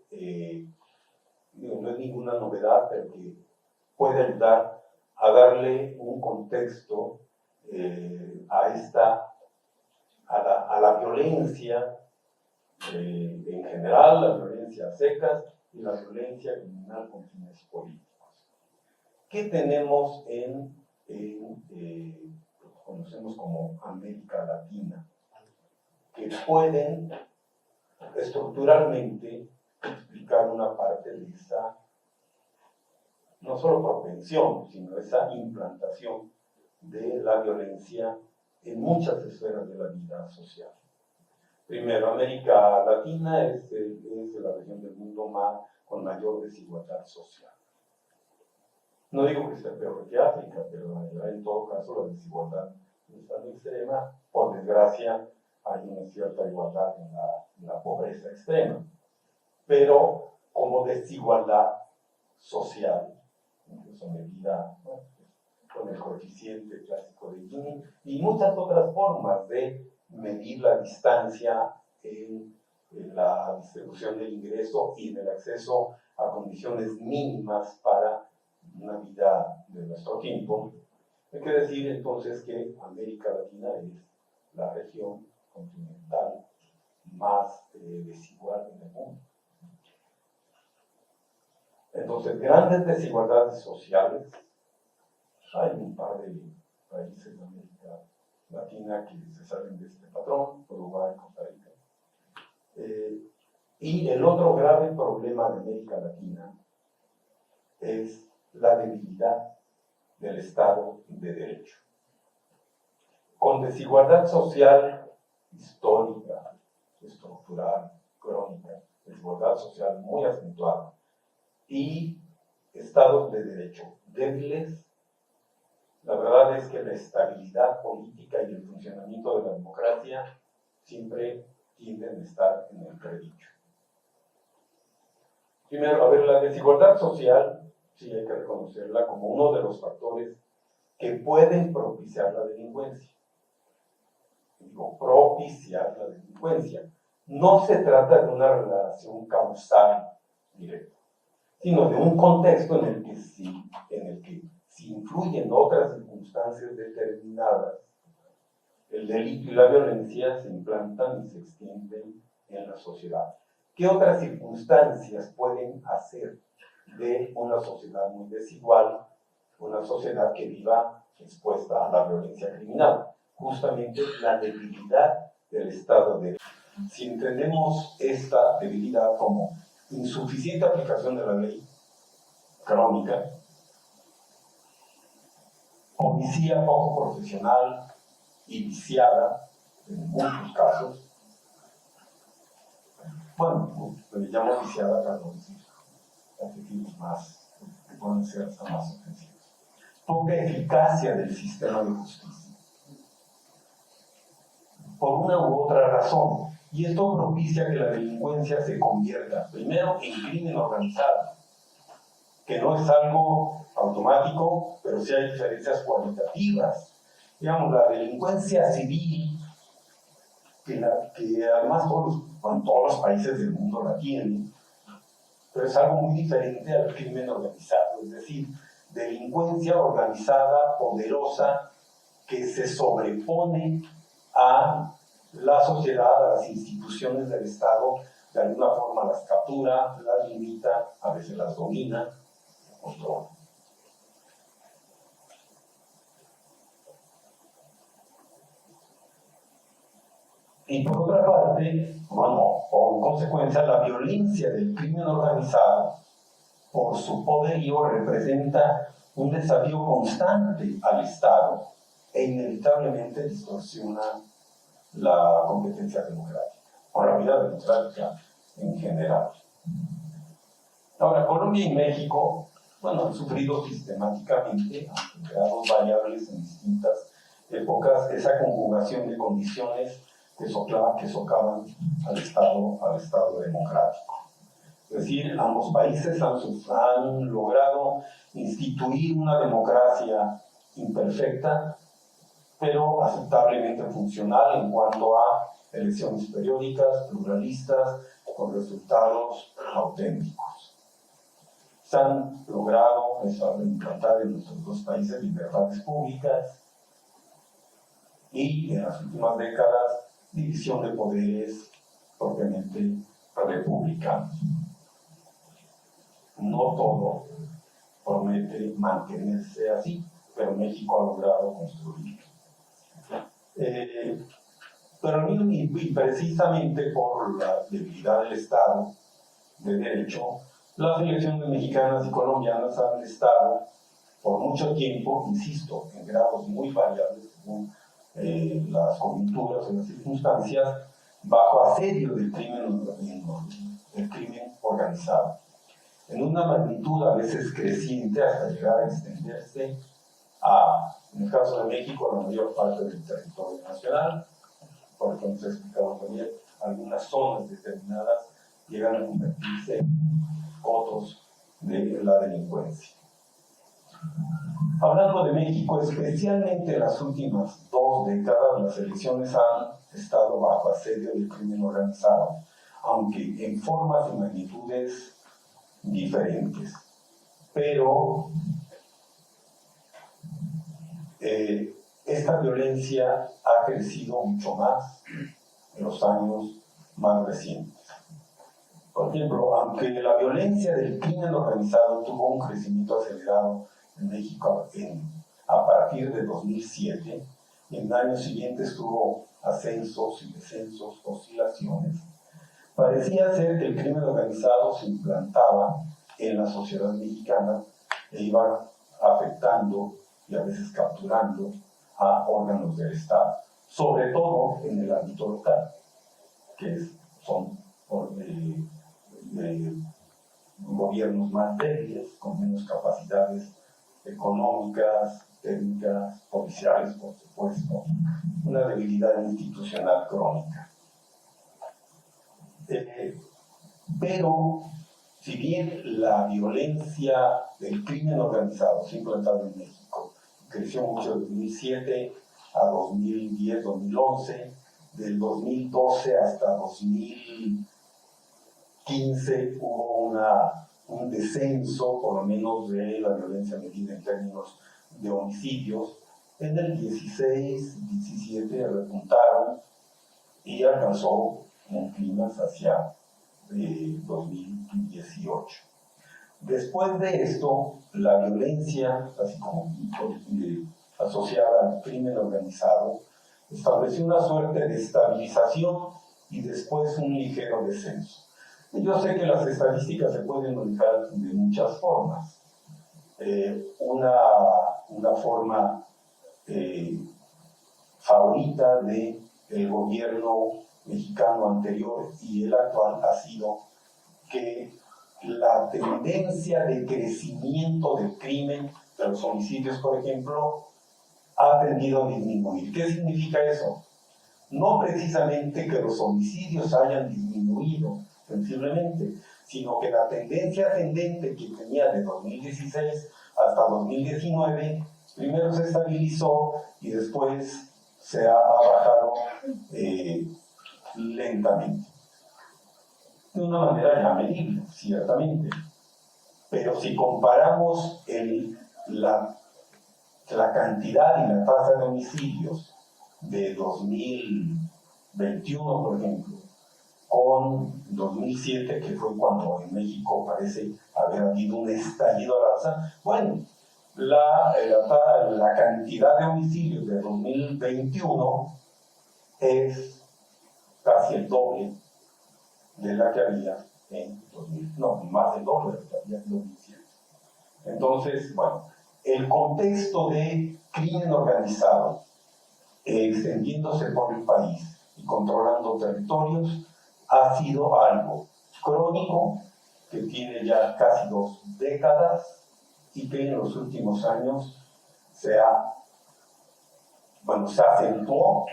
no es ninguna novedad, pero que puede ayudar a darle un contexto a la violencia en general, la violencia a secas y la violencia criminal con fines políticos. ¿Qué tenemos en lo que conocemos como América Latina? Que pueden estructuralmente explicar una parte de esa, no solo propensión, sino esa implantación de la violencia en muchas esferas de la vida social. Primero, América Latina es la región del mundo con mayor desigualdad social. No digo que sea peor que África, pero en todo caso la desigualdad no es tan extrema. Por desgracia, hay una cierta igualdad en la pobreza extrema. Pero como desigualdad social, incluso medida con el coeficiente clásico de Gini, y muchas otras formas de medir la distancia en la distribución del ingreso y del acceso a condiciones mínimas para una vida de nuestro tiempo. Hay que decir entonces que América Latina es la región continental más desigual en el mundo. Entonces, grandes desigualdades sociales. Hay un par de países de América Latina que se salen de este patrón, Uruguay, Costa Rica. Y el otro grave problema de América Latina es la debilidad del Estado de Derecho. Con desigualdad social histórica, estructural, crónica, desigualdad social muy acentuada, y estados de derecho débiles, la verdad es que la estabilidad política y el funcionamiento de la democracia siempre tienden a estar en el entredicho. Primero, la desigualdad social, sí hay que reconocerla como uno de los factores que pueden propiciar la delincuencia. Digo, propiciar la delincuencia. No se trata de una relación causal directa, sino de un contexto en el que si influyen otras circunstancias determinadas, el delito y la violencia se implantan y se extienden en la sociedad. ¿Qué otras circunstancias pueden hacer de una sociedad muy desigual, una sociedad que viva expuesta a la violencia criminal? Justamente la debilidad del Estado de Derecho. Si entendemos esta debilidad como insuficiente aplicación de la ley crónica, policía poco profesional y viciada en muchos casos, bueno, le llamo viciada para no decir adjetivos más que pueden ser hasta más ofensivos. Poca eficacia del sistema de justicia, por una u otra razón, y esto propicia que la delincuencia se convierta primero en crimen organizado, que no es algo automático, pero sí hay diferencias cualitativas. Digamos, la delincuencia civil, que además todos los países del mundo la tienen, pero es algo muy diferente al crimen organizado, es decir, delincuencia organizada, poderosa, que se sobrepone a la sociedad, a las instituciones del Estado, de alguna forma las captura, las limita, a veces las domina, controla. Y por otra parte, bueno, en consecuencia, la violencia del crimen organizado, por su poderío, representa un desafío constante al Estado e inevitablemente distorsiona la competencia democrática, o la vida democrática en general. Ahora, Colombia y México, bueno, han sufrido sistemáticamente, aunque en grados variables en distintas épocas, esa conjugación de condiciones que socavan al Estado democrático. Es decir, ambos países han logrado instituir una democracia imperfecta, pero aceptablemente funcional en cuanto a elecciones periódicas, pluralistas, con resultados auténticos. Se han logrado implantar en nuestros dos países libertades públicas y en las últimas décadas división de poderes propiamente republicanos. No todo promete mantenerse así, pero México ha logrado construirlo. Pero y precisamente por la debilidad del Estado de Derecho, las elecciones mexicanas y colombianas han estado por mucho tiempo, insisto, en grados muy variables según las coyunturas y las circunstancias, bajo asedio del crimen organizado, en una magnitud a veces creciente hasta llegar a extenderse en el caso de México, la mayor parte del territorio nacional. Por ejemplo, se ha explicado también, algunas zonas determinadas llegan a convertirse en cotos de la delincuencia. Hablando de México, especialmente en las últimas 2 décadas, las elecciones han estado bajo asedio del crimen organizado, aunque en formas y magnitudes diferentes. Pero esta violencia ha crecido mucho más en los años más recientes. Por ejemplo, aunque la violencia del crimen organizado tuvo un crecimiento acelerado en México a partir de 2007, en años siguientes tuvo ascensos y descensos, oscilaciones, parecía ser que el crimen organizado se implantaba en la sociedad mexicana e iba afectando y a veces capturando a órganos del Estado, sobre todo en el ámbito local, que son gobiernos más débiles, con menos capacidades económicas, técnicas, policiales, por supuesto, una debilidad institucional crónica. Pero, si bien la violencia del crimen organizado se ha implantado en México creció mucho de 2007 a 2010, 2011, del 2012 hasta 2015 hubo un descenso, por lo menos, de la violencia medida en términos de homicidios. En el 16, 17 repuntaron y alcanzó un clímax hacia 2018. Después de esto, la violencia, así como asociada al crimen organizado, estableció una suerte de estabilización y después un ligero descenso. Yo sé que las estadísticas se pueden manejar de muchas formas. Una forma favorita del gobierno mexicano anterior y el actual ha sido que la tendencia de crecimiento del crimen, de los homicidios, por ejemplo, ha tendido a disminuir. ¿Qué significa eso? No precisamente que los homicidios hayan disminuido sensiblemente, sino que la tendencia ascendente que tenía de 2016 hasta 2019, primero se estabilizó y después se ha bajado lentamente. De una manera ya medible, ciertamente. Pero si comparamos la cantidad y la tasa de homicidios de 2021, por ejemplo, con 2007, que fue cuando en México parece haber habido un estallido al alza, bueno, la cantidad de homicidios de 2021 es casi el doble de la que había en 2000, no, más del doble de la que había en 2007. Entonces, bueno, el contexto de crimen organizado extendiéndose por el país y controlando territorios ha sido algo crónico que tiene ya casi 2 décadas y que en los últimos años se acentuó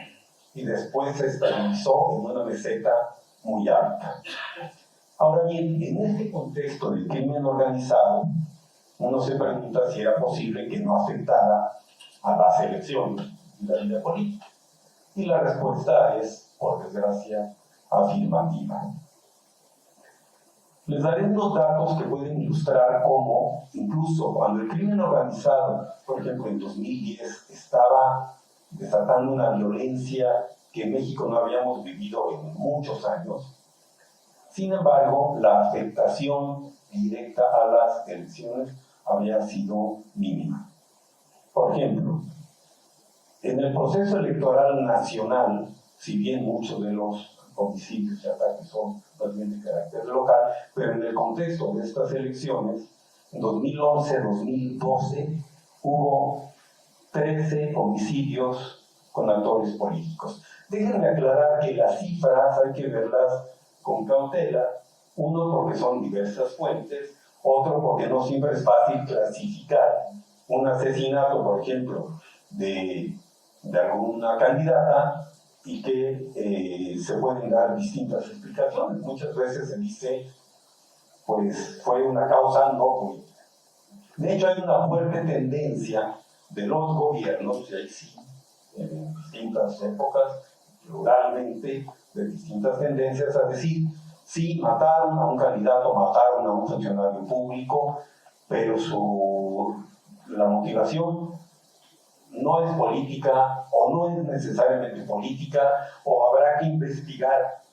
y después se estabilizó en una meseta muy alta. Ahora bien, en este contexto del crimen organizado, uno se pregunta si era posible que no afectara a las elecciones y la vida política. Y la respuesta es, por desgracia, afirmativa. Les daré unos datos que pueden ilustrar cómo, incluso cuando el crimen organizado, por ejemplo, en 2010, estaba desatando una violencia que en México no habíamos vivido en muchos años, sin embargo, la afectación directa a las elecciones había sido mínima. Por ejemplo, en el proceso electoral nacional, si bien muchos de los homicidios y ataques son más bien de carácter local, pero en el contexto de estas elecciones, en 2011-2012 hubo 13 homicidios con actores políticos. Déjenme aclarar que las cifras hay que verlas con cautela, uno porque son diversas fuentes, otro porque no siempre es fácil clasificar un asesinato, por ejemplo, de alguna candidata y que se pueden dar distintas explicaciones. Muchas veces se dice, pues fue una causa no política. De hecho, hay una fuerte tendencia de los gobiernos, y ahí sí, en distintas épocas, pluralmente, de distintas tendencias, a decir, sí, mataron a un candidato, mataron a un funcionario público, pero la motivación no es política o no es necesariamente política, o habrá que investigar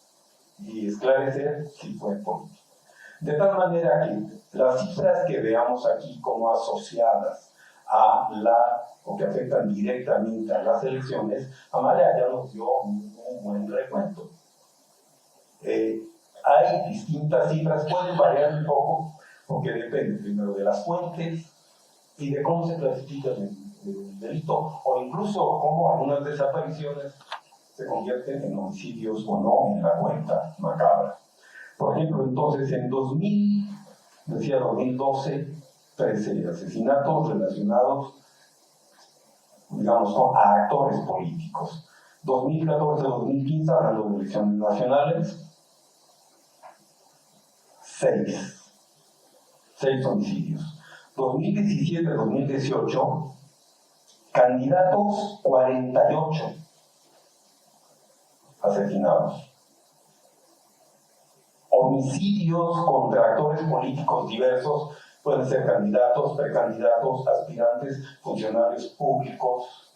y esclarecer si fue política. De tal manera que las cifras que veamos aquí como asociadas o que afectan directamente a las elecciones, Amalia ya nos dio un buen recuento. Hay distintas cifras, pueden variar un poco, porque depende primero de las fuentes y de cómo se clasifica el delito, o incluso cómo algunas desapariciones se convierten en homicidios o no en la cuenta macabra. Por ejemplo, entonces en 2012, 13 asesinatos relacionados, digamos, a actores políticos. 2014-2015, hablando de elecciones nacionales, 6 homicidios. 2017-2018, Candidatos, 48 asesinados. Homicidios contra actores políticos diversos, pueden ser candidatos, precandidatos, aspirantes, funcionarios públicos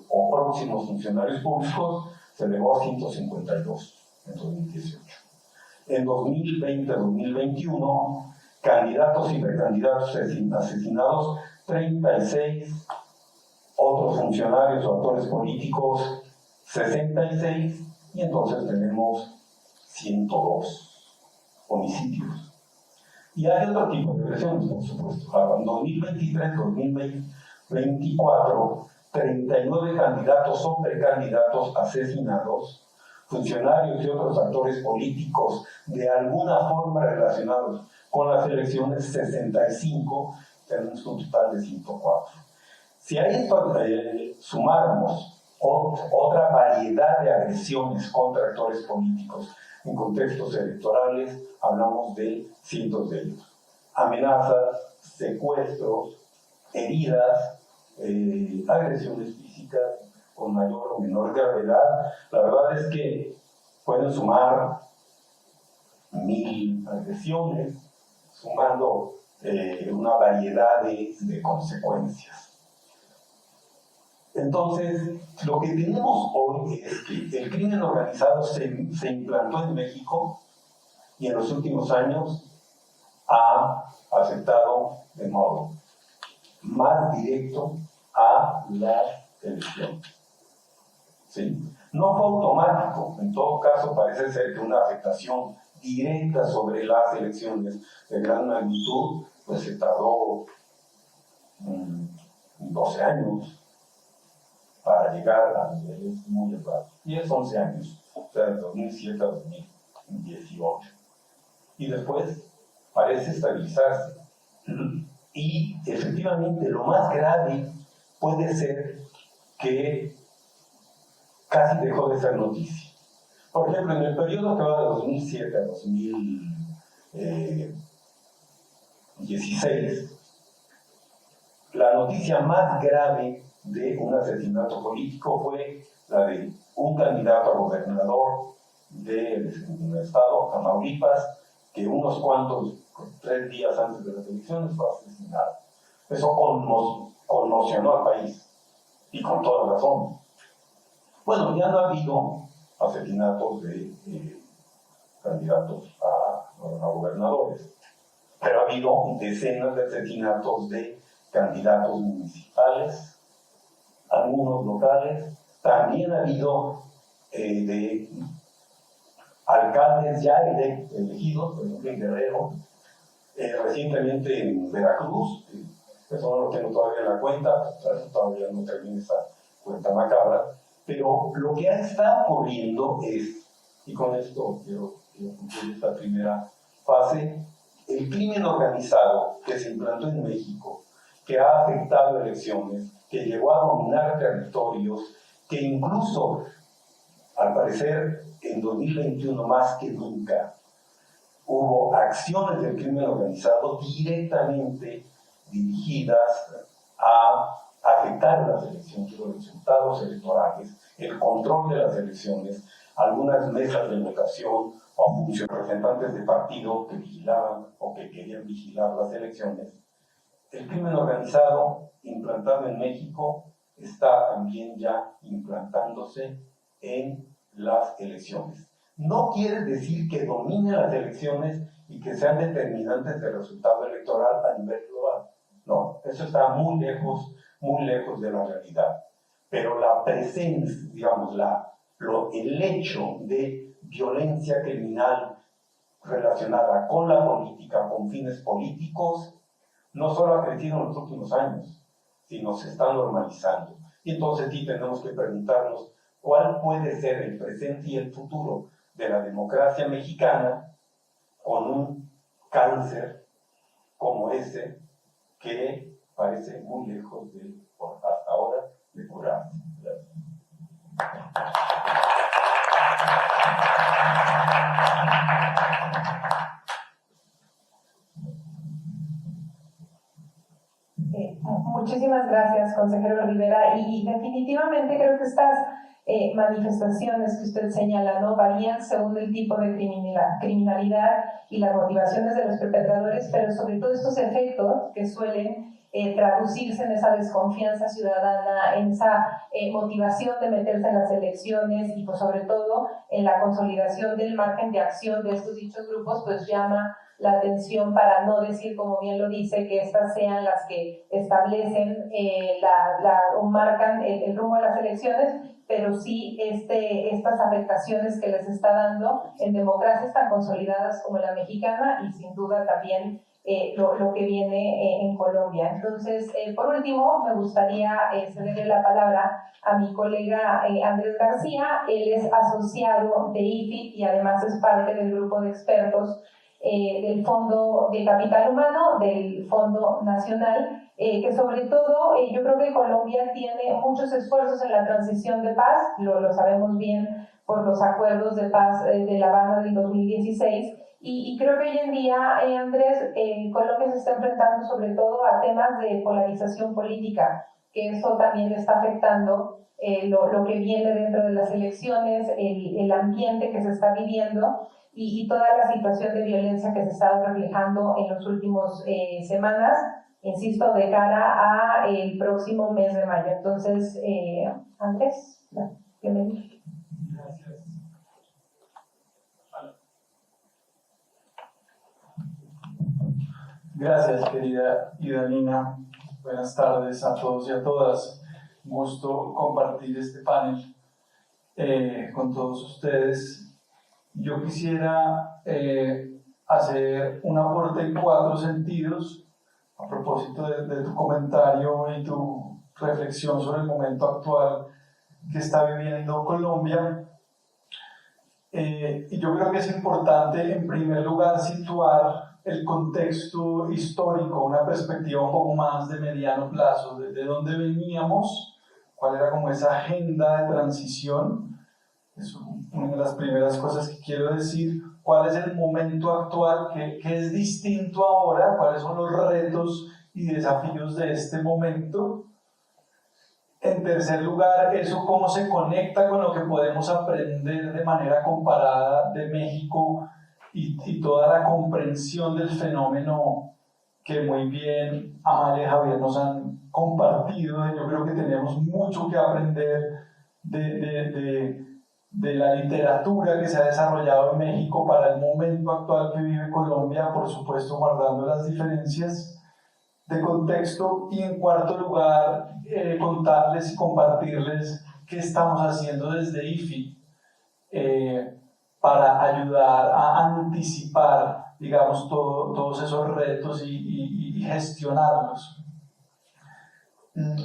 o próximos funcionarios públicos, se elevó a 152 en 2018. En 2020-2021, candidatos y precandidatos asesinados, 36, otros funcionarios o actores políticos, 66, y entonces tenemos 102 homicidios. Y hay otro tipo de agresiones, por supuesto. En 2023-2024, 39 candidatos o precandidatos asesinados, funcionarios y otros actores políticos de alguna forma relacionados con las elecciones, 65, tenemos un total de 104. Si a esto sumáramos otra variedad de agresiones contra actores políticos en contextos electorales, hablamos de cientos de ellos. Amenazas, secuestros, heridas, agresiones físicas con mayor o menor gravedad. La verdad es que pueden sumar 1000 agresiones, sumando una variedad de consecuencias. Entonces, lo que tenemos hoy es que el crimen organizado se implantó en México y en los últimos años ha afectado de modo más directo a las elecciones. ¿Sí? No fue automático, en todo caso parece ser que una afectación directa sobre las elecciones de gran magnitud, pues se tardó 12 años para llegar a niveles muy elevados. 10, 11 años, o sea, de 2007 a 2018. Y después parece estabilizarse. Y efectivamente lo más grave puede ser que casi dejó de ser noticia. Por ejemplo, en el periodo que va de 2007 a 2016, la noticia más grave de un asesinato político fue la de un candidato a gobernador del estado, Tamaulipas, que unos cuantos, 3 días antes de las elecciones, fue asesinado. Eso conmocionó al país, y con toda razón. Bueno, ya no ha habido asesinatos de candidatos a gobernadores, pero ha habido decenas de asesinatos de candidatos municipales, algunos locales. También ha habido de alcaldes ya elegidos, por ejemplo en Guerrero, recientemente en Veracruz. Eso no lo tengo todavía en la cuenta, todavía no termina esa cuenta macabra, pero lo que está ocurriendo es, y con esto quiero concluir esta primera fase, el crimen organizado que se implantó en México, que ha afectado elecciones, que llegó a dominar territorios, que incluso, al parecer, en 2021 más que nunca, hubo acciones del crimen organizado directamente dirigidas a afectar las elecciones, los resultados electorales, el control de las elecciones, algunas mesas de votación o representantes de partido que vigilaban o que querían vigilar las elecciones. El crimen organizado implantado en México está también ya implantándose en las elecciones. No quiere decir que domine las elecciones y que sean determinantes del resultado electoral a nivel global. No, eso está muy lejos de la realidad. Pero la presencia, digamos, el hecho de violencia criminal relacionada con la política, con fines políticos, no solo ha crecido en los últimos años, sino se está normalizando. Y entonces sí tenemos que preguntarnos cuál puede ser el presente y el futuro de la democracia mexicana con un cáncer como ese que parece muy lejos de, hasta ahora, de curarse. Muchísimas gracias, consejero Rivera. Y definitivamente creo que estas manifestaciones que usted señala, ¿no?, varían según el tipo de criminalidad y las motivaciones de los perpetradores, pero sobre todo estos efectos que suelen traducirse en esa desconfianza ciudadana, en esa motivación de meterse en las elecciones y pues sobre todo en la consolidación del margen de acción de estos dichos grupos, pues llama la atención, para no decir, como bien lo dice, que estas sean las que establecen o marcan el rumbo de las elecciones, pero sí estas afectaciones que les está dando en democracias tan consolidadas como la mexicana y sin duda también lo que viene en Colombia. Entonces, por último, me gustaría cederle la palabra a mi colega Andrés García. Él es asociado de IFIT y además es parte del grupo de expertos del Fondo de Capital Humano, del Fondo Nacional, que sobre todo yo creo que Colombia tiene muchos esfuerzos en la transición de paz, lo sabemos bien por los acuerdos de paz de La Habana del 2016, y creo que hoy en día, Andrés, Colombia se está enfrentando sobre todo a temas de polarización política, que eso también está afectando lo que viene dentro de las elecciones, el ambiente que se está viviendo, y toda la situación de violencia que se está reflejando en los últimos semanas, insisto, de cara a el próximo mes de mayo. Entonces, Andrés, bienvenido. Gracias. Gracias, querida Idalina. Buenas tardes a todos y a todas. Un gusto compartir este panel con todos ustedes. Yo quisiera hacer un aporte en 4 sentidos a propósito de tu comentario y tu reflexión sobre el momento actual que está viviendo Colombia. Y yo creo que es importante, en primer lugar, situar el contexto histórico, una perspectiva un poco más de mediano plazo, de dónde veníamos, cuál era como esa agenda de transición. Es una de las primeras cosas que quiero decir. ¿Cuál es el momento actual? ¿Qué es distinto ahora? ¿Cuáles son los retos y desafíos de este momento? En tercer lugar, eso cómo se conecta con lo que podemos aprender de manera comparada de México y toda la comprensión del fenómeno que muy bien Amalia y Javier nos han compartido. Yo creo que tenemos mucho que aprender de la literatura que se ha desarrollado en México para el momento actual que vive Colombia, por supuesto guardando las diferencias de contexto. Y en cuarto lugar, contarles y compartirles qué estamos haciendo desde IFI para ayudar a anticipar, digamos, todos esos retos y gestionarlos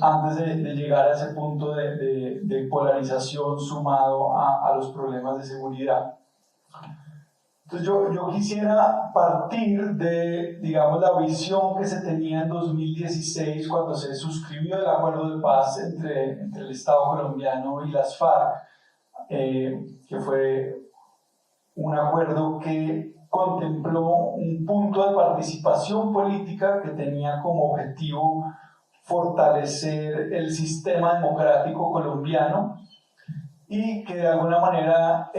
antes de llegar a ese punto de polarización sumado a los problemas de seguridad. Entonces yo quisiera partir de, digamos, la visión que se tenía en 2016 cuando se suscribió el acuerdo de paz entre el Estado colombiano y las FARC, que fue un acuerdo que contempló un punto de participación política que tenía como objetivo fortalecer el sistema democrático colombiano y que de alguna manera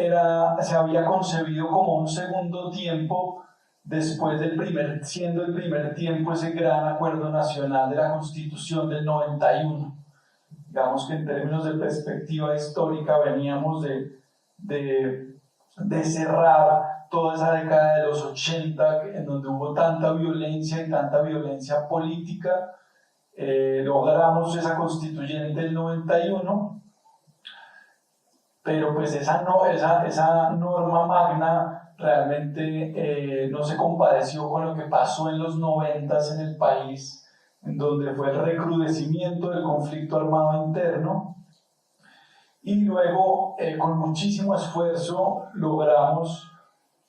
se había concebido como un segundo tiempo después siendo el primer tiempo ese gran acuerdo nacional de la Constitución del 91. Digamos que en términos de perspectiva histórica veníamos de cerrar toda esa década de los 80 en donde hubo tanta violencia y tanta violencia política. Logramos esa constituyente del 91, pero pues esa norma magna realmente no se compadeció con lo que pasó en los 90s en el país, en donde fue el recrudecimiento del conflicto armado interno, y luego con muchísimo esfuerzo logramos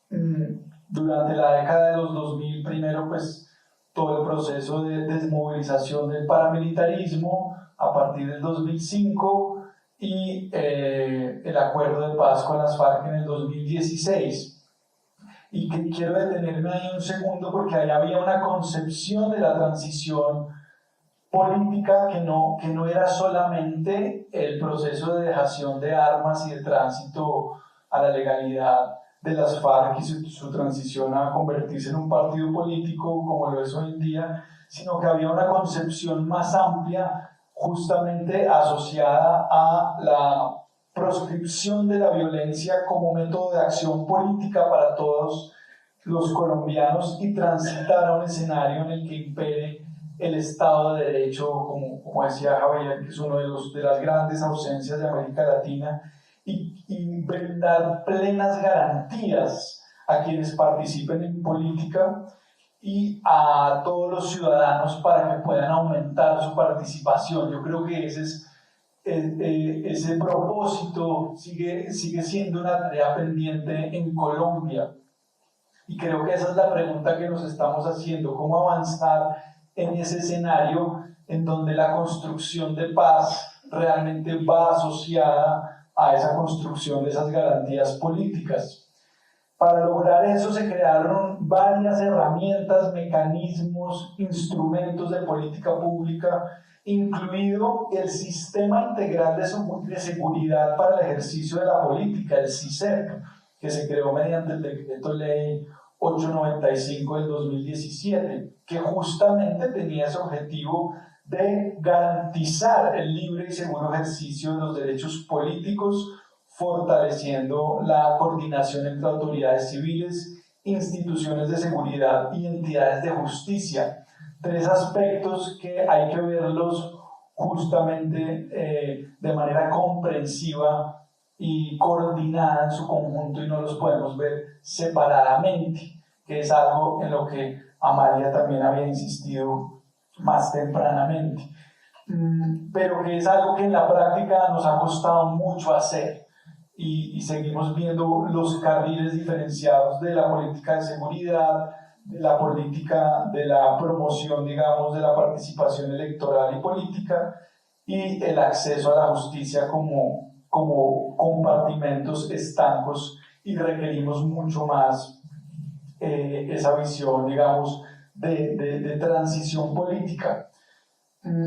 durante la década de los 2000 primero pues todo el proceso de desmovilización del paramilitarismo a partir del 2005 y el acuerdo de paz con las FARC en el 2016. Y que quiero detenerme ahí un segundo porque ahí había una concepción de la transición política que no era solamente el proceso de dejación de armas y de tránsito a la legalidad de las FARC y su transición a convertirse en un partido político como lo es hoy en día, sino que había una concepción más amplia justamente asociada a la proscripción de la violencia como método de acción política para todos los colombianos y transitar a un escenario en el que impere el Estado de Derecho, como decía Javier, que es uno de las grandes ausencias de América Latina, y brindar plenas garantías a quienes participen en política y a todos los ciudadanos para que puedan aumentar su participación. Yo creo que ese propósito sigue siendo una tarea pendiente en Colombia. Y creo que esa es la pregunta que nos estamos haciendo: ¿cómo avanzar en ese escenario en donde la construcción de paz realmente va asociada a esa construcción de esas garantías políticas? Para lograr eso se crearon varias herramientas, mecanismos, instrumentos de política pública, incluido el Sistema Integral de Seguridad para el Ejercicio de la Política, el SISEP, que se creó mediante el Decreto Ley 895 del 2017, que justamente tenía ese objetivo de garantizar el libre y seguro ejercicio de los derechos políticos, fortaleciendo la coordinación entre autoridades civiles, instituciones de seguridad y entidades de justicia. Tres aspectos que hay que verlos justamente de manera comprensiva y coordinada en su conjunto, y no los podemos ver separadamente, que es algo en lo que Amalia también había insistido más tempranamente, pero que es algo que en la práctica nos ha costado mucho hacer, y seguimos viendo los carriles diferenciados de la política de seguridad, de la política de la promoción, digamos, de la participación electoral y política, y el acceso a la justicia como compartimentos estancos, y requerimos mucho más esa visión, digamos, de transición política.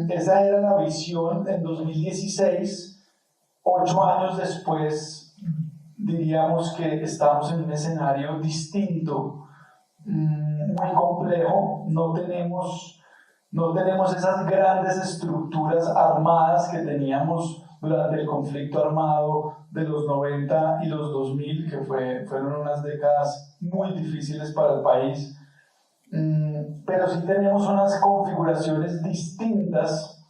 Esa era la visión en 2016. 8 años después, diríamos que estamos en un escenario distinto, muy complejo. No tenemos esas grandes estructuras armadas que teníamos durante el conflicto armado de los 90 y los 2000, que fueron unas décadas muy difíciles para el país, pero sí tenemos unas configuraciones distintas,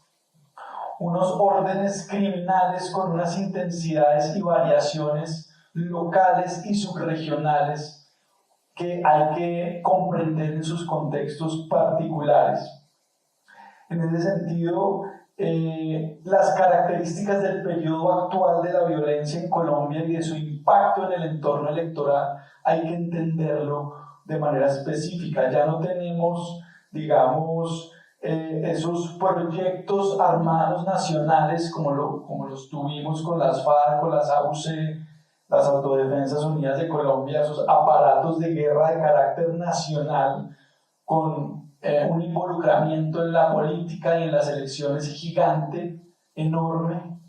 unos órdenes criminales con unas intensidades y variaciones locales y subregionales que hay que comprender en sus contextos particulares. En ese sentido, las características del periodo actual de la violencia en Colombia y de su impacto en el entorno electoral hay que entenderlo de manera específica. Ya no tenemos, digamos, esos proyectos armados nacionales como los tuvimos con las FARC, con las AUC, las Autodefensas Unidas de Colombia, esos aparatos de guerra de carácter nacional con un involucramiento en la política y en las elecciones gigante, enorme.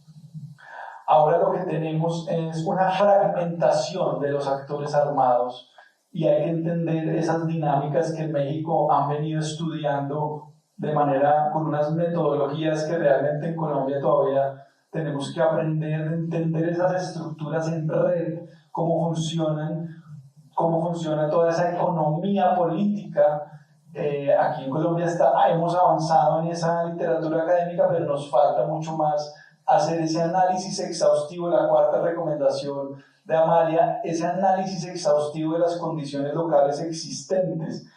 Ahora lo que tenemos es una fragmentación de los actores armados, y hay que entender esas dinámicas que en México han venido estudiando con unas metodologías que realmente en Colombia todavía tenemos que aprender a entender esas estructuras en red, cómo funciona toda esa economía política. Aquí en Colombia hemos avanzado en esa literatura académica, pero nos falta mucho más hacer ese análisis exhaustivo. La cuarta recomendación de Amalia, ese análisis exhaustivo de las condiciones locales existentes.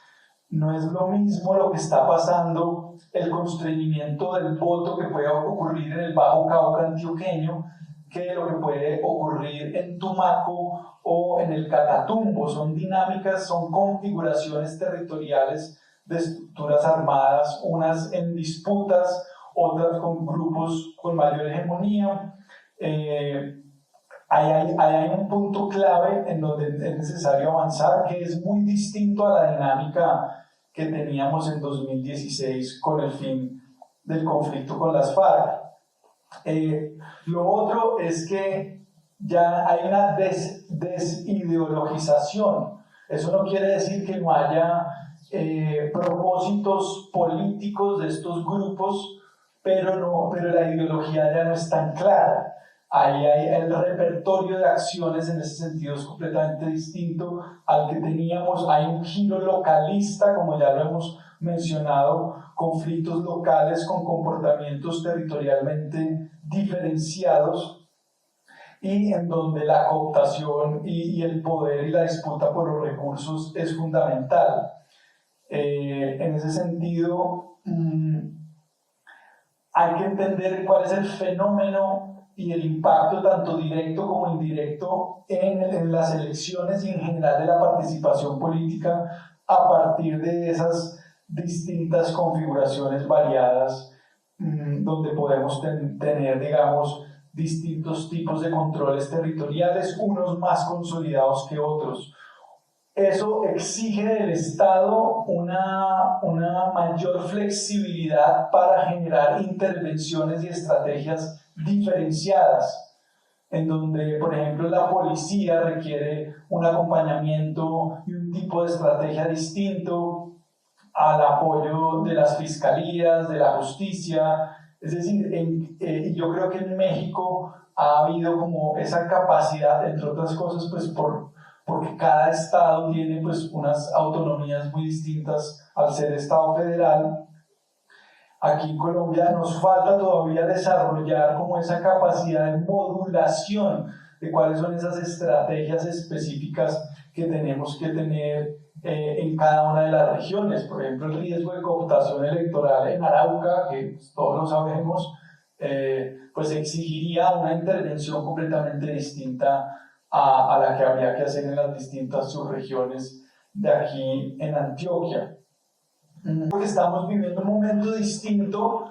No es lo mismo lo que está pasando, el constreñimiento del voto que puede ocurrir en el Bajo Cauca antioqueño, que lo que puede ocurrir en Tumaco o en el Catatumbo. Son dinámicas, son configuraciones territoriales de estructuras armadas, unas en disputas, otras con grupos con mayor hegemonía. Hay un punto clave en donde es necesario avanzar, que es muy distinto a la dinámica que teníamos en 2016 con el fin del conflicto con las FARC. Lo otro es que ya hay una desideologización. Eso no quiere decir que no haya propósitos políticos de estos grupos, pero la ideología ya no es tan clara. Ahí hay el repertorio de acciones en ese sentido es completamente distinto al que teníamos. Hay un giro localista, como ya lo hemos mencionado, conflictos locales con comportamientos territorialmente diferenciados y en donde la cooptación y el poder y la disputa por los recursos es fundamental. En ese sentido, hay que entender cuál es el fenómeno y el impacto tanto directo como indirecto en las elecciones y en general de la participación política a partir de esas distintas configuraciones variadas donde podemos tener, digamos, distintos tipos de controles territoriales, unos más consolidados que otros. Eso exige del Estado una mayor flexibilidad para generar intervenciones y estrategias diferenciadas, en donde, por ejemplo, la policía requiere un acompañamiento y un tipo de estrategia distinto al apoyo de las fiscalías, de la justicia. Es decir, yo creo que en México ha habido como esa capacidad, entre otras cosas, pues porque cada estado tiene pues unas autonomías muy distintas al ser estado federal. Aquí en Colombia nos falta todavía desarrollar como esa capacidad de modulación de cuáles son esas estrategias específicas que tenemos que tener en cada una de las regiones. Por ejemplo, el riesgo de cooptación electoral en Arauca, que todos lo sabemos, pues exigiría una intervención completamente distinta a la que habría que hacer en las distintas subregiones de aquí en Antioquia. Porque estamos viviendo un momento distinto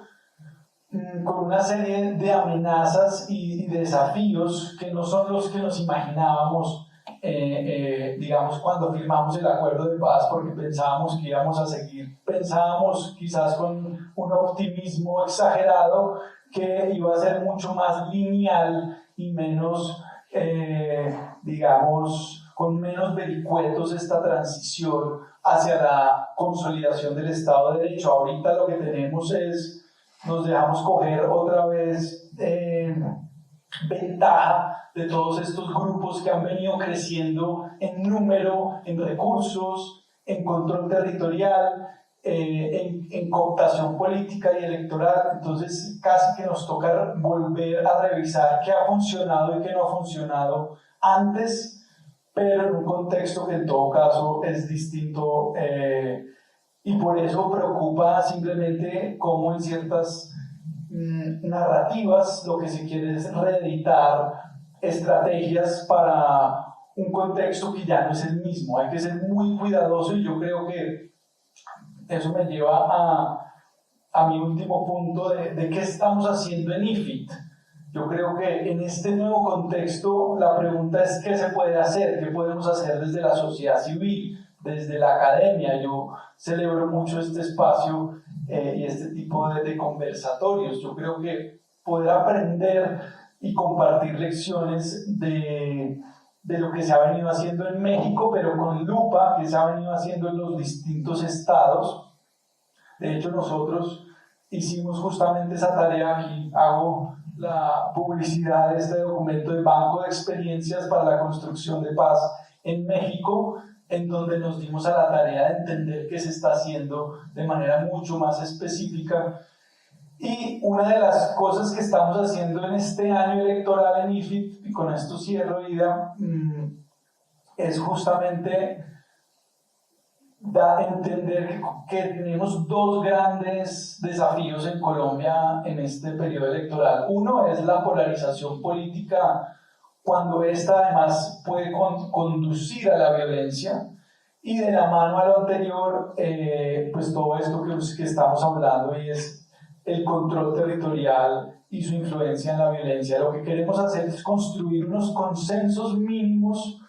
con una serie de amenazas y desafíos que no son los que nos imaginábamos, digamos, cuando firmamos el acuerdo de paz, porque pensábamos que íbamos a seguir, pensábamos quizás con un optimismo exagerado que iba a ser mucho más lineal y menos, digamos, con menos vericuetos esta transición hacia la consolidación del Estado de Derecho. Ahorita lo que tenemos es, nos dejamos coger otra vez ventaja de todos estos grupos que han venido creciendo en número, en recursos, en control territorial, en cooptación política y electoral. Entonces casi que nos toca volver a revisar qué ha funcionado y qué no ha funcionado antes, pero en un contexto que en todo caso es distinto, y por eso preocupa simplemente cómo en ciertas narrativas lo que se quiere es reeditar estrategias para un contexto que ya no es el mismo. Hay que ser muy cuidadoso y yo creo que eso me lleva a mi último punto de qué estamos haciendo en IFIT. Yo creo que en este nuevo contexto la pregunta es qué se puede hacer, qué podemos hacer desde la sociedad civil, desde la academia. Yo celebro mucho este espacio y este tipo de conversatorios. Yo creo que poder aprender y compartir lecciones de lo que se ha venido haciendo en México, pero con lupa, que se ha venido haciendo en los distintos estados. De hecho, nosotros hicimos justamente esa tarea. Aquí hago la publicidad de este documento de Banco de Experiencias para la Construcción de Paz en México, en donde nos dimos a la tarea de entender qué se está haciendo de manera mucho más específica. Y una de las cosas que estamos haciendo en este año electoral en IFIT, y con esto cierro, Ida, es justamente entender que tenemos dos grandes desafíos en Colombia en este periodo electoral. Uno es la polarización política, cuando esta además puede conducir a la violencia, y de la mano a lo anterior, pues todo esto que estamos hablando, y es el control territorial y su influencia en la violencia. Lo que queremos hacer es construir unos consensos mínimos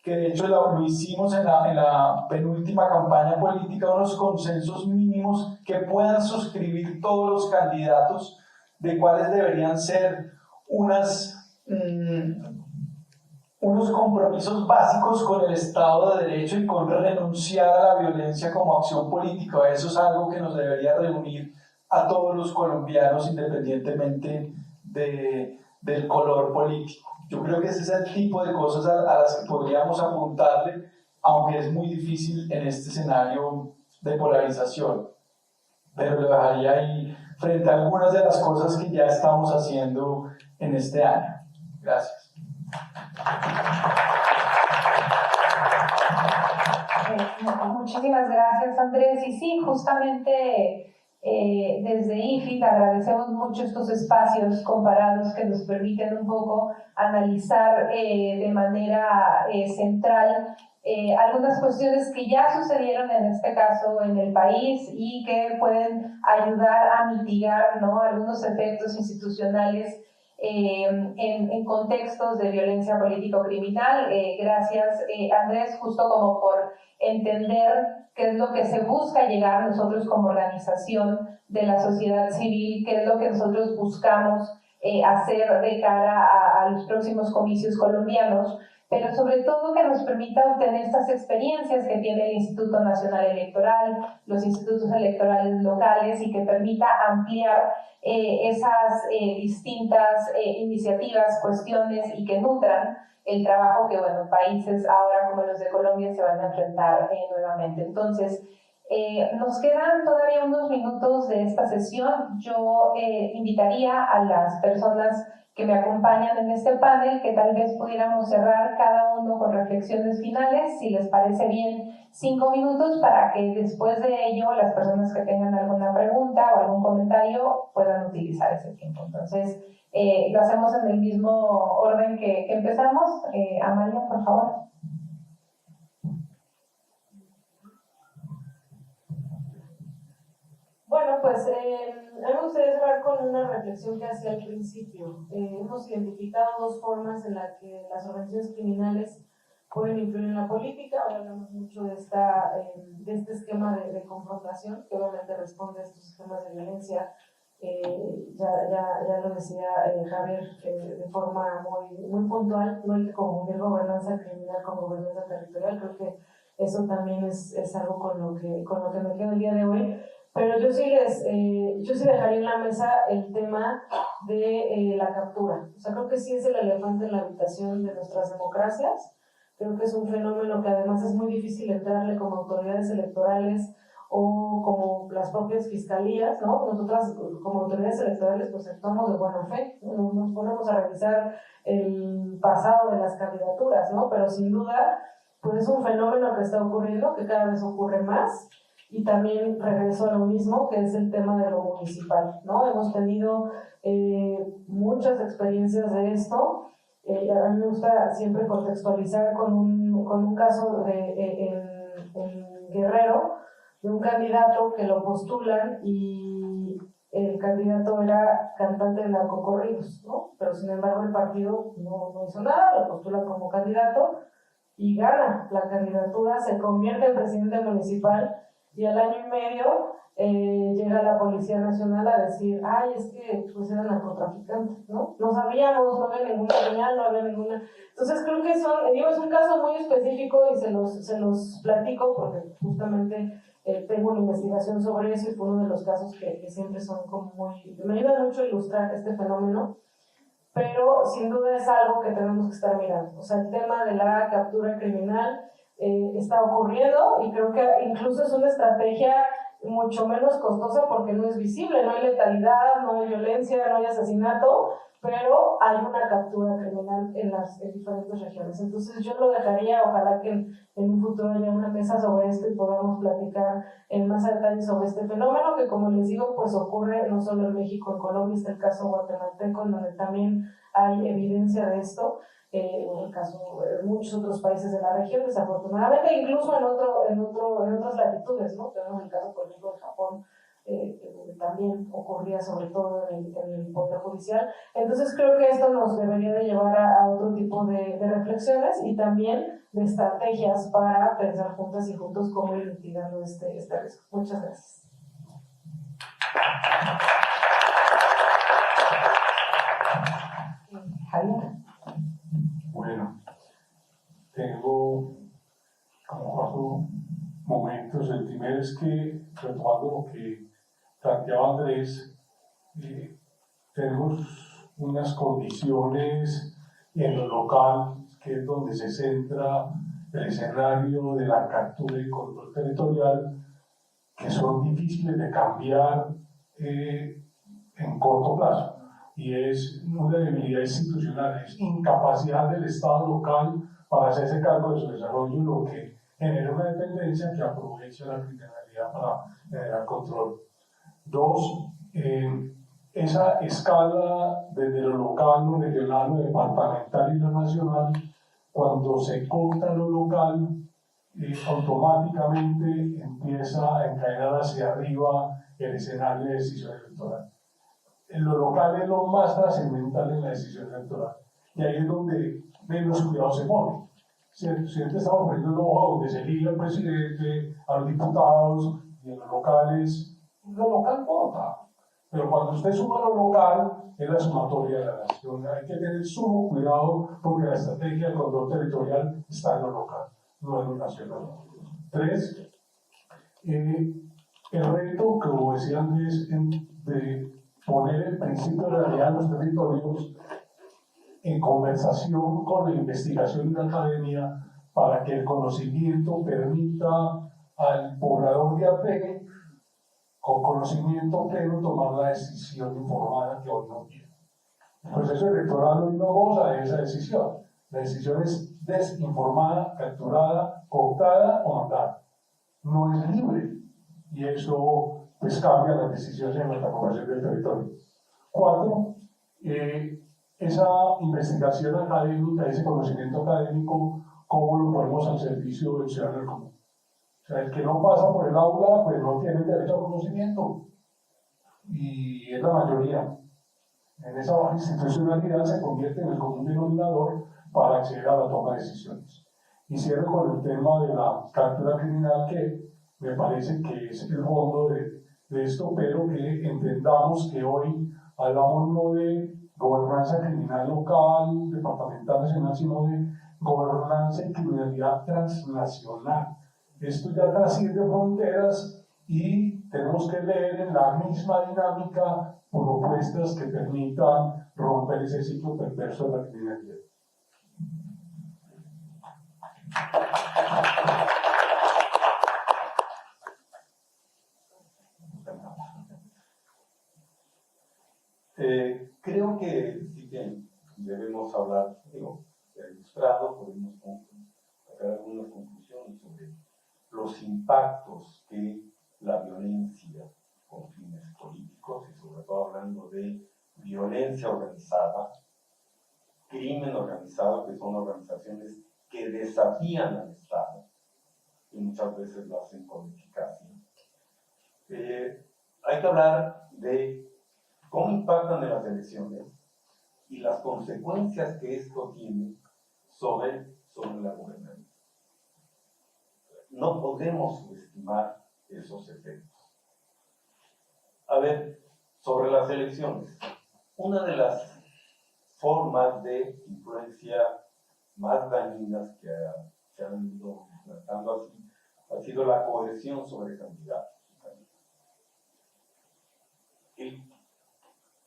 que de hecho lo hicimos en la penúltima campaña política, unos consensos mínimos que puedan suscribir todos los candidatos de cuáles deberían ser unos compromisos básicos con el Estado de Derecho y con renunciar a la violencia como acción política. Eso es algo que nos debería reunir a todos los colombianos independientemente del color político. Yo creo que ese es el tipo de cosas a las que podríamos apuntarle, aunque es muy difícil en este escenario de polarización. Pero lo dejaría ahí frente a algunas de las cosas que ya estamos haciendo en este año. Gracias. Muchísimas gracias, Andrés. Y sí, justamente desde IFIT agradecemos mucho estos espacios comparados que nos permiten un poco analizar de manera central algunas cuestiones que ya sucedieron en este caso en el país y que pueden ayudar a mitigar, ¿no?, algunos efectos institucionales en contextos de violencia político-criminal. Gracias, Andrés, justo como por entender qué es lo que se busca llegar nosotros como organización de la sociedad civil, qué es lo que nosotros buscamos hacer de cara a los próximos comicios colombianos, pero sobre todo que nos permita obtener estas experiencias que tiene el Instituto Nacional Electoral, los institutos electorales locales, y que permita ampliar esas distintas iniciativas, cuestiones, y que nutran el trabajo que, bueno, países ahora como los de Colombia se van a enfrentar nuevamente. Entonces, nos quedan todavía unos minutos de esta sesión. Yo invitaría a las personas que me acompañan en este panel que tal vez pudiéramos cerrar cada uno con reflexiones finales, si les parece bien, 5 minutos, para que después de ello las personas que tengan alguna pregunta o algún comentario puedan utilizar ese tiempo. Entonces, lo hacemos en el mismo orden que empezamos. Amalia, por favor. Bueno, pues a mí me gustaría cerrar con una reflexión que hacía al principio. Hemos identificado 2 formas en las que las organizaciones criminales pueden influir en la política. Hoy hablamos mucho de este esquema de confrontación, que obviamente responde a estos esquemas de violencia. Ya lo decía Javier de forma muy puntual, no hay que confundir gobernanza criminal con gobernanza territorial. Creo que eso también es algo con lo que me quedo el día de hoy. Pero yo sí dejaría en la mesa el tema de la captura. O sea, creo que sí es el elefante en la habitación de nuestras democracias. Creo que es un fenómeno que además es muy difícil entrarle como autoridades electorales o como las propias fiscalías, ¿no? Nosotras como autoridades electorales pues actuamos de buena fe, ¿no? Nos ponemos a revisar el pasado de las candidaturas, ¿no? Pero sin duda pues es un fenómeno que está ocurriendo, que cada vez ocurre más. Y también regreso a lo mismo, que es el tema de lo municipal, ¿no? Hemos tenido muchas experiencias de esto. A mí me gusta siempre contextualizar con un caso en Guerrero, de un candidato que lo postulan y el candidato era cantante de narcocorridos, ¿no? Pero sin embargo el partido no hizo nada, lo postula como candidato y gana la candidatura, se convierte en presidente municipal. Y al año y medio llega la Policía Nacional a decir, ay, es que pues era narcotraficante, ¿no? No sabíamos, no había ninguna señal, no había ninguna... Entonces creo que es un caso muy específico y se los platico porque justamente tengo una investigación sobre eso y fue uno de los casos que siempre son como me ayuda mucho a ilustrar este fenómeno, pero sin duda es algo que tenemos que estar mirando. O sea, el tema de la captura criminal está ocurriendo y creo que incluso es una estrategia mucho menos costosa porque no es visible, no hay letalidad, no hay violencia, no hay asesinato, pero hay una captura criminal en diferentes regiones. Entonces yo lo dejaría, ojalá que en un futuro haya una mesa sobre esto y podamos platicar en más detalle sobre este fenómeno que, como les digo, pues ocurre no solo en México, en Colombia está el caso guatemalteco, en donde también hay evidencia de esto. En el caso de muchos otros países de la región, desafortunadamente, incluso en otras latitudes, ¿no? Tenemos el caso, por ejemplo, de Japón, también ocurría sobre todo en el Poder Judicial. Entonces creo que esto nos debería de llevar a otro tipo de reflexiones y también de estrategias para pensar juntas y juntos cómo ir mitigando este riesgo. Muchas gracias. Javier. Bueno, tengo como 4 momentos. El primero es que, retomando lo que planteaba Andrés, tenemos unas condiciones en lo local, que es donde se centra el escenario de la captura y control territorial, que son difíciles de cambiar en corto plazo. Y es una debilidad institucional, es incapacidad del Estado local para hacerse cargo de su desarrollo, lo que genera una dependencia que aprovecha la criminalidad para generar control. 2, esa escala desde lo local, lo regional, lo departamental y lo nacional, cuando se corta lo local, automáticamente empieza a encadenar hacia arriba el escenario de decisión electoral. En lo local es lo más trascendental en la decisión electoral. Y ahí es donde menos cuidado se pone. Siempre estamos poniendo el ojo donde se elige al presidente, a los diputados, y en los locales, lo local vota. Pero cuando usted suma lo local, es la sumatoria de la nación. Hay que tener sumo cuidado porque la estrategia del control territorial está en lo local, no en lo nacional. 3, el reto, como decía antes, de poner el principio de realidad en los territorios en conversación con la investigación y la academia para que el conocimiento permita al poblador de a pie, con conocimiento pleno, tomar la decisión informada que hoy no tiene. El proceso electoral hoy no goza de esa decisión. La decisión es desinformada, capturada, cooptada o mandada. No es libre. Y eso pues cambia las decisiones en la transformación del territorio. 4, esa investigación académica, ese conocimiento académico, ¿cómo lo ponemos al servicio del ciudadano común? O sea, el que no pasa por el aula, pues no tiene derecho a conocimiento. Y es la mayoría. En esa baja institucionalidad se convierte en el común denominador para acceder a la toma de decisiones. Y cierro con el tema de la captura criminal, que me parece que es el fondo de esto, pero que entendamos que hoy hablamos no de gobernanza criminal local, departamental, nacional, sino de gobernanza y criminalidad transnacional. Esto ya trasciende fronteras y tenemos que leer en la misma dinámica propuestas que permitan romper ese ciclo perverso de la criminalidad. Creo que sí que debemos hablar, ilustrado, podemos sacar algunas conclusiones sobre los impactos que la violencia con fines políticos, y sobre todo hablando de violencia organizada, crimen organizado, que son organizaciones que desafían al Estado y muchas veces lo hacen con eficacia. Hay que hablar de cómo impactan en las elecciones y las consecuencias que esto tiene sobre la gobernanza. No podemos subestimar esos efectos. A ver, sobre las elecciones, una de las formas de influencia más dañinas que se han ido tratando así ha sido la coerción sobre candidatos.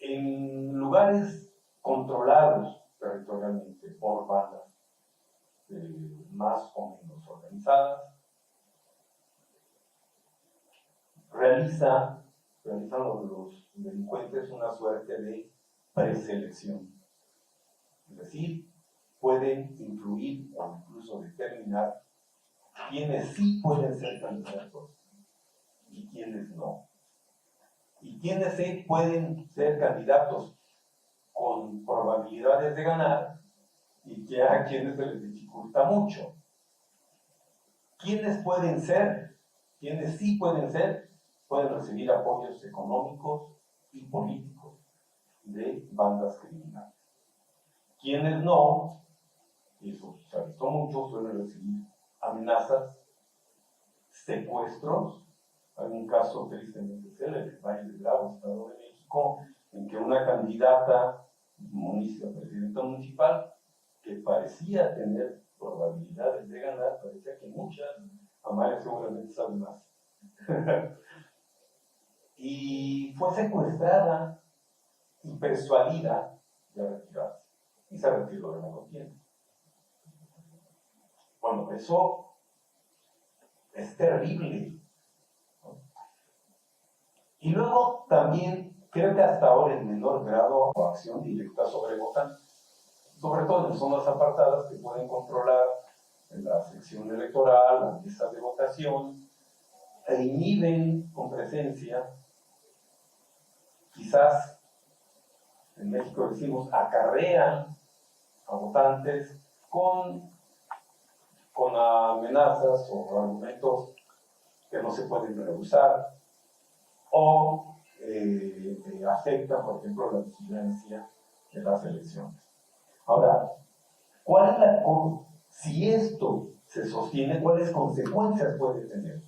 En lugares controlados territorialmente por bandas más o menos organizadas, realizan los delincuentes una suerte de preselección. Es decir, pueden influir o incluso determinar quiénes sí pueden ser candidatos y quiénes no. Y quiénes sí pueden ser candidatos con probabilidades de ganar y que a quienes se les dificulta mucho. ¿Quiénes pueden ser? ¿Quiénes sí pueden ser pueden recibir apoyos económicos y políticos de bandas criminales. Quienes no, y eso se ha visto mucho, suelen recibir amenazas, secuestros. Hay un caso tristemente célebre en el Valle de Bravo, Estado de México, en que una candidata presidenta municipal que parecía tener probabilidades de ganar, parecía que muchas, Amalia seguramente sabe más, y fue secuestrada y persuadida de retirarse, y se retiró de la contienda. Bueno, eso es terrible. Y luego también, creo que hasta ahora en menor grado, acción directa sobre votantes, sobre todo en zonas apartadas que pueden controlar la sección electoral, la mesa de votación, e inhiben con presencia, quizás en México decimos acarrean a votantes con amenazas o argumentos que no se pueden rehusar, o afectan, por ejemplo, la vigilancia de las elecciones. Ahora, si esto se sostiene, ¿cuáles consecuencias puede tener?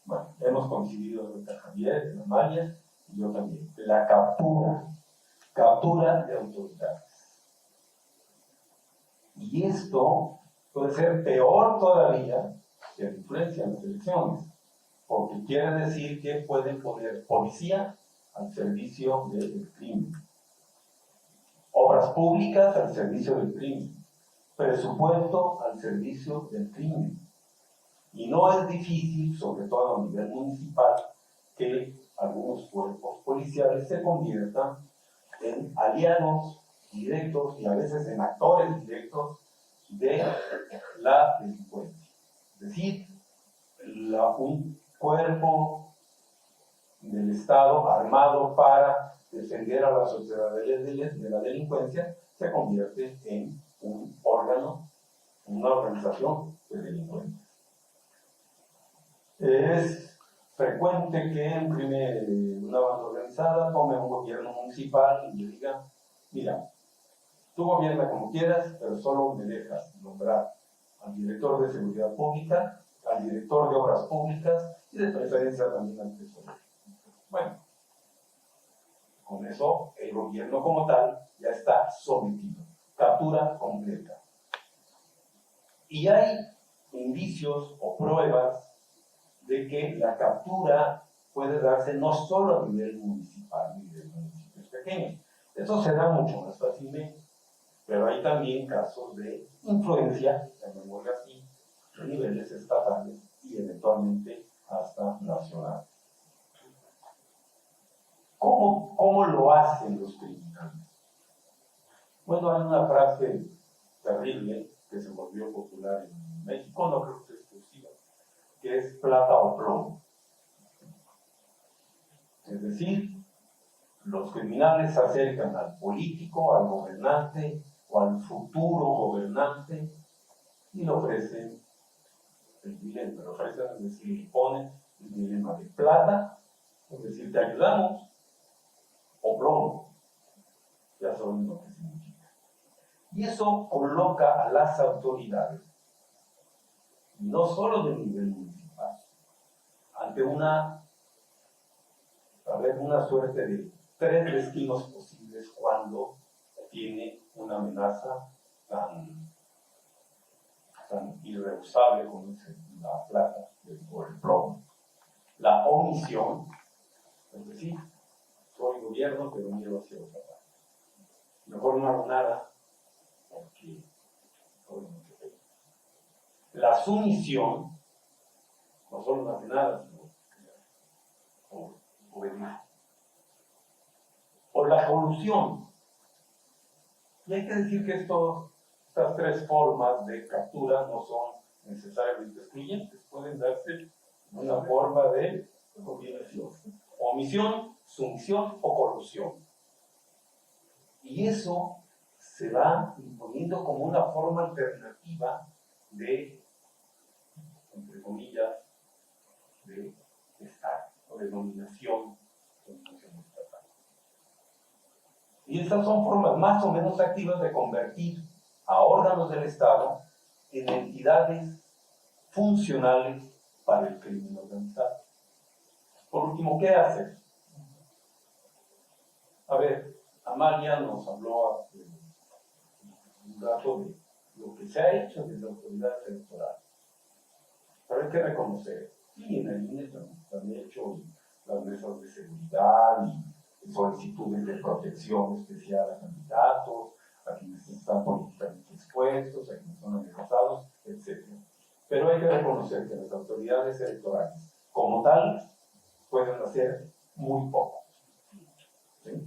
Bueno, hemos coincidido con Javier, en Amalia, y yo también. La captura de autoridades. Y esto puede ser peor todavía que la influencia en las elecciones, porque quiere decir que pueden poner policía al servicio del crimen, obras públicas al servicio del crimen, presupuesto al servicio del crimen. Y no es difícil, sobre todo a nivel municipal, que algunos cuerpos policiales se conviertan en aliados directos y a veces en actores directos de la delincuencia. Es decir, un cuerpo del Estado armado para defender a la sociedad de la delincuencia se convierte en un órgano, una organización de delincuentes. Es frecuente que una banda organizada tome un gobierno municipal y le diga: mira, tú gobierna como quieras, pero solo me dejas nombrar al director de seguridad pública, al director de obras públicas y de preferencia también al tesorero. Bueno, con eso el gobierno como tal ya está sometido, captura completa. Y hay indicios o pruebas de que la captura puede darse no solo a nivel municipal ni de municipios pequeños. Eso se da mucho más fácilmente, pero hay también casos de influencia, llamémoslo así, a niveles estatales y eventualmente hasta nacionales. ¿Cómo lo hacen los criminales? Bueno, hay una frase terrible que se volvió popular en México, no creo que sea exclusiva, que es plata o plomo. Es decir, los criminales se acercan al político, al gobernante o al futuro gobernante y le ofrecen el dilema, es decir, le ponen el dilema de plata, es decir, te ayudamos, o plomo, ya saben lo que significa. Y eso coloca a las autoridades, no solo del nivel municipal, ante una suerte de tres destinos posibles cuando tiene una amenaza tan irrehusable como es la plata o el plomo. La omisión, es decir, soy gobierno pero miro hacia otra parte. Mejor no hago nada porque soy mucho peor. La sumisión, no solo no hace nada, sino obedece. O la colusión. Y hay que decir que estas tres formas de captura no son necesariamente excluyentes, pueden darse una forma de combinación. Omisión, sumisión o colusión. Y eso se va imponiendo como una forma alternativa de, entre comillas, de estar, o denominación estatal. Y estas son formas más o menos activas de convertir a órganos del Estado en entidades funcionales para el crimen organizado. Por último, ¿qué hacer? A ver, Amalia nos habló hace un rato de lo que se ha hecho desde autoridades electorales. Pero hay que reconocer, y en el INE se han hecho las mesas de seguridad y solicitudes de protección especial a candidatos, a quienes están políticamente expuestos, a quienes son amenazados, etc. Pero hay que reconocer que las autoridades electorales, como tales, pueden hacer muy poco. ¿Sí?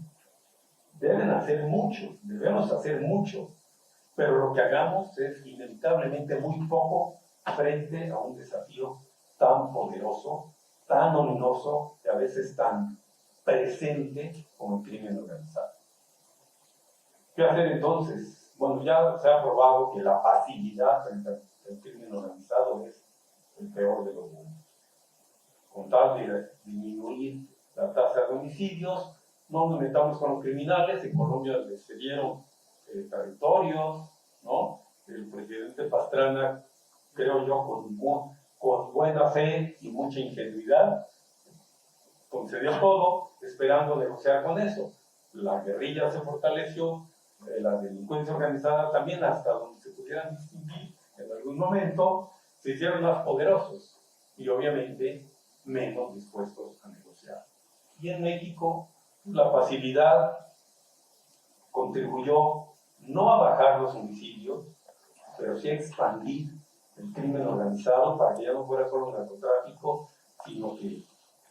Deben hacer mucho, debemos hacer mucho, pero lo que hagamos es inevitablemente muy poco frente a un desafío tan poderoso, tan ominoso y a veces tan presente como el crimen organizado. ¿Qué hacer entonces? Bueno, ya se ha probado que la pasividad frente al crimen organizado es el peor de los mundos. Con tal de disminuir la tasa de homicidios, no nos metamos con los criminales. En Colombia les cedieron territorios, ¿no? El presidente Pastrana, creo yo, con buena fe y mucha ingenuidad, concedió todo, esperando negociar con eso. La guerrilla se fortaleció, la delincuencia organizada también, hasta donde se pudieran distinguir en algún momento, se hicieron más poderosos y obviamente menos dispuestos a negociar. Y en México, la pasividad contribuyó no a bajar los homicidios, pero sí a expandir el crimen organizado para que ya no fuera solo un narcotráfico, sino que,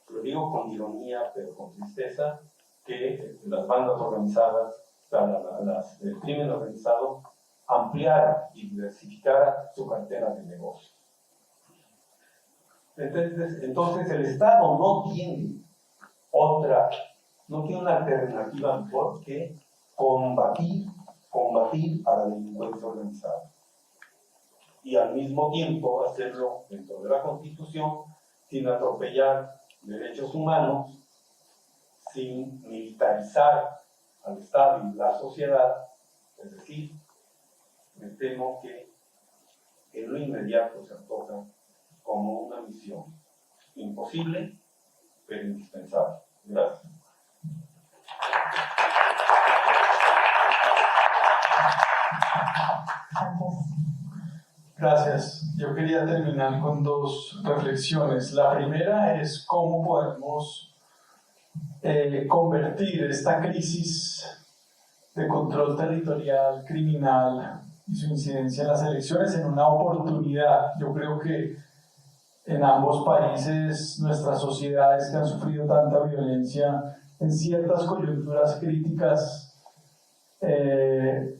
lo digo con ironía, pero con tristeza, que las bandas organizadas, el crimen organizado, ampliara y diversificara su cartera de negocios. Entonces el Estado no tiene una alternativa mejor que combatir a la delincuencia organizada. Y al mismo tiempo hacerlo dentro de la Constitución, sin atropellar derechos humanos, sin militarizar al Estado y la sociedad. Es decir, me temo que en lo inmediato se antoja como una misión imposible, pero indispensable. Gracias. Gracias. Yo quería terminar con dos reflexiones. La primera es cómo podemos convertir esta crisis de control territorial, criminal y su incidencia en las elecciones en una oportunidad. Yo creo que en ambos países, nuestras sociedades que han sufrido tanta violencia, en ciertas coyunturas críticas, de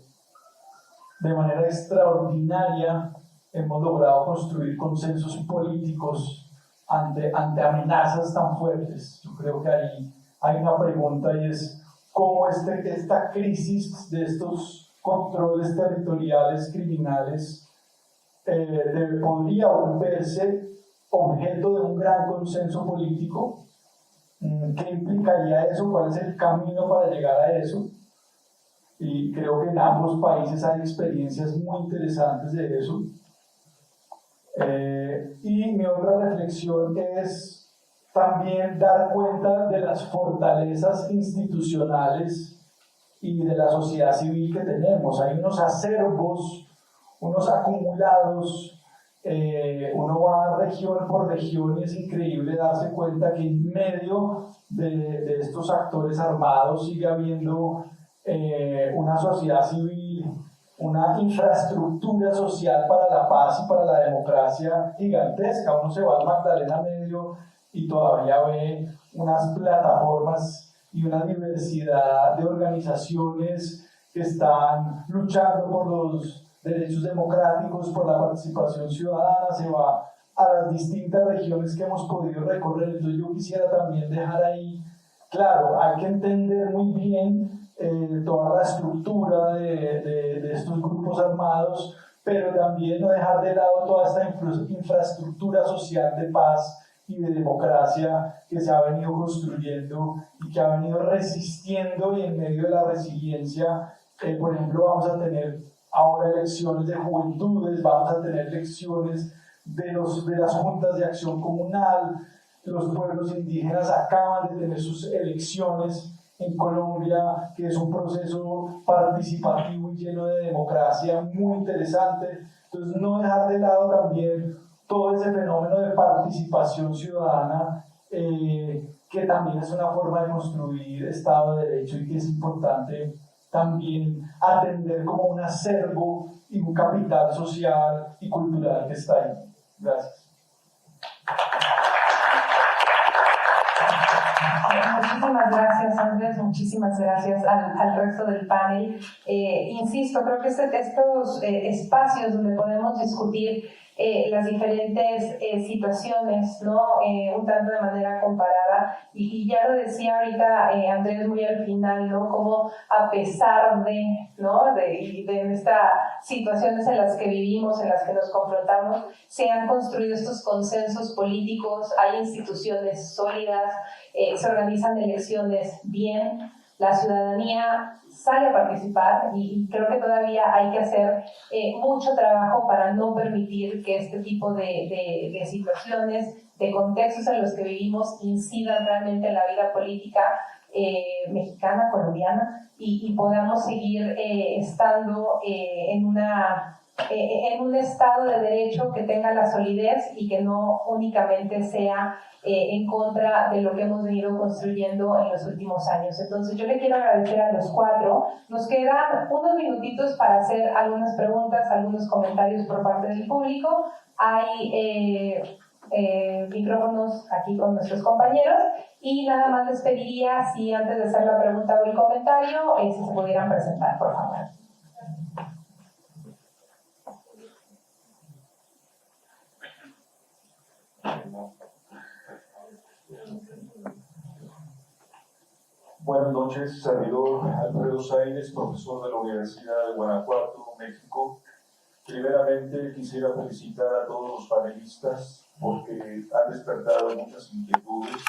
manera extraordinaria, hemos logrado construir consensos políticos ante amenazas tan fuertes. Yo creo que ahí hay una pregunta y es cómo esta crisis de estos controles territoriales criminales podría volverse objeto de un gran consenso político. ¿Qué implicaría eso? ¿Cuál es el camino para llegar a eso? Y creo que en ambos países hay experiencias muy interesantes de eso. Y mi otra reflexión es también dar cuenta de las fortalezas institucionales y de la sociedad civil que tenemos. Hay unos acervos, unos acumulados. Uno va región por región y es increíble darse cuenta que en medio de estos actores armados sigue habiendo una sociedad civil, una infraestructura social para la paz y para la democracia gigantesca. Uno se va al Magdalena Medio y todavía ve unas plataformas y una diversidad de organizaciones que están luchando por los derechos democráticos, por la participación ciudadana. Se va a las distintas regiones que hemos podido recorrer. Entonces yo quisiera también dejar ahí, claro, hay que entender muy bien toda la estructura de estos grupos armados, pero también no dejar de lado toda esta infraestructura social de paz y de democracia que se ha venido construyendo y que ha venido resistiendo, y en medio de la resiliencia, por ejemplo, vamos a tener ahora elecciones de juventudes, vamos a tener elecciones de las juntas de acción comunal, los pueblos indígenas acaban de tener sus elecciones en Colombia, que es un proceso participativo y lleno de democracia muy interesante. Entonces, no dejar de lado también todo ese fenómeno de participación ciudadana, que también es una forma de construir Estado de Derecho y que es importante también atender como un acervo y un capital social y cultural que está ahí. Gracias. Muchísimas gracias, Andrés, muchísimas gracias al resto del panel. Insisto, creo que estos espacios donde podemos discutir las diferentes situaciones, ¿no? Un tanto de manera comparada, y ya lo decía ahorita Andrés muy al final, ¿no? Como a pesar de, ¿no? de estas situaciones en las que vivimos, en las que nos confrontamos, se han construido estos consensos políticos, hay instituciones sólidas, se organizan elecciones bien, la ciudadanía sale a participar, y creo que todavía hay que hacer mucho trabajo para no permitir que este tipo de situaciones, de contextos en los que vivimos, incidan realmente en la vida política mexicana, colombiana, y podamos seguir estando en un Estado de Derecho que tenga la solidez y que no únicamente sea en contra de lo que hemos venido construyendo en los últimos años. Entonces, yo le quiero agradecer a los cuatro. Nos quedan unos minutitos para hacer algunas preguntas, algunos comentarios por parte del público. Hay micrófonos aquí con nuestros compañeros, y nada más les pediría si antes de hacer la pregunta o el comentario, si se pudieran presentar, por favor. Buenas noches, servidor Alfredo Sáenz, profesor de la Universidad de Guanajuato, México. Primeramente quisiera felicitar a todos los panelistas porque han despertado muchas inquietudes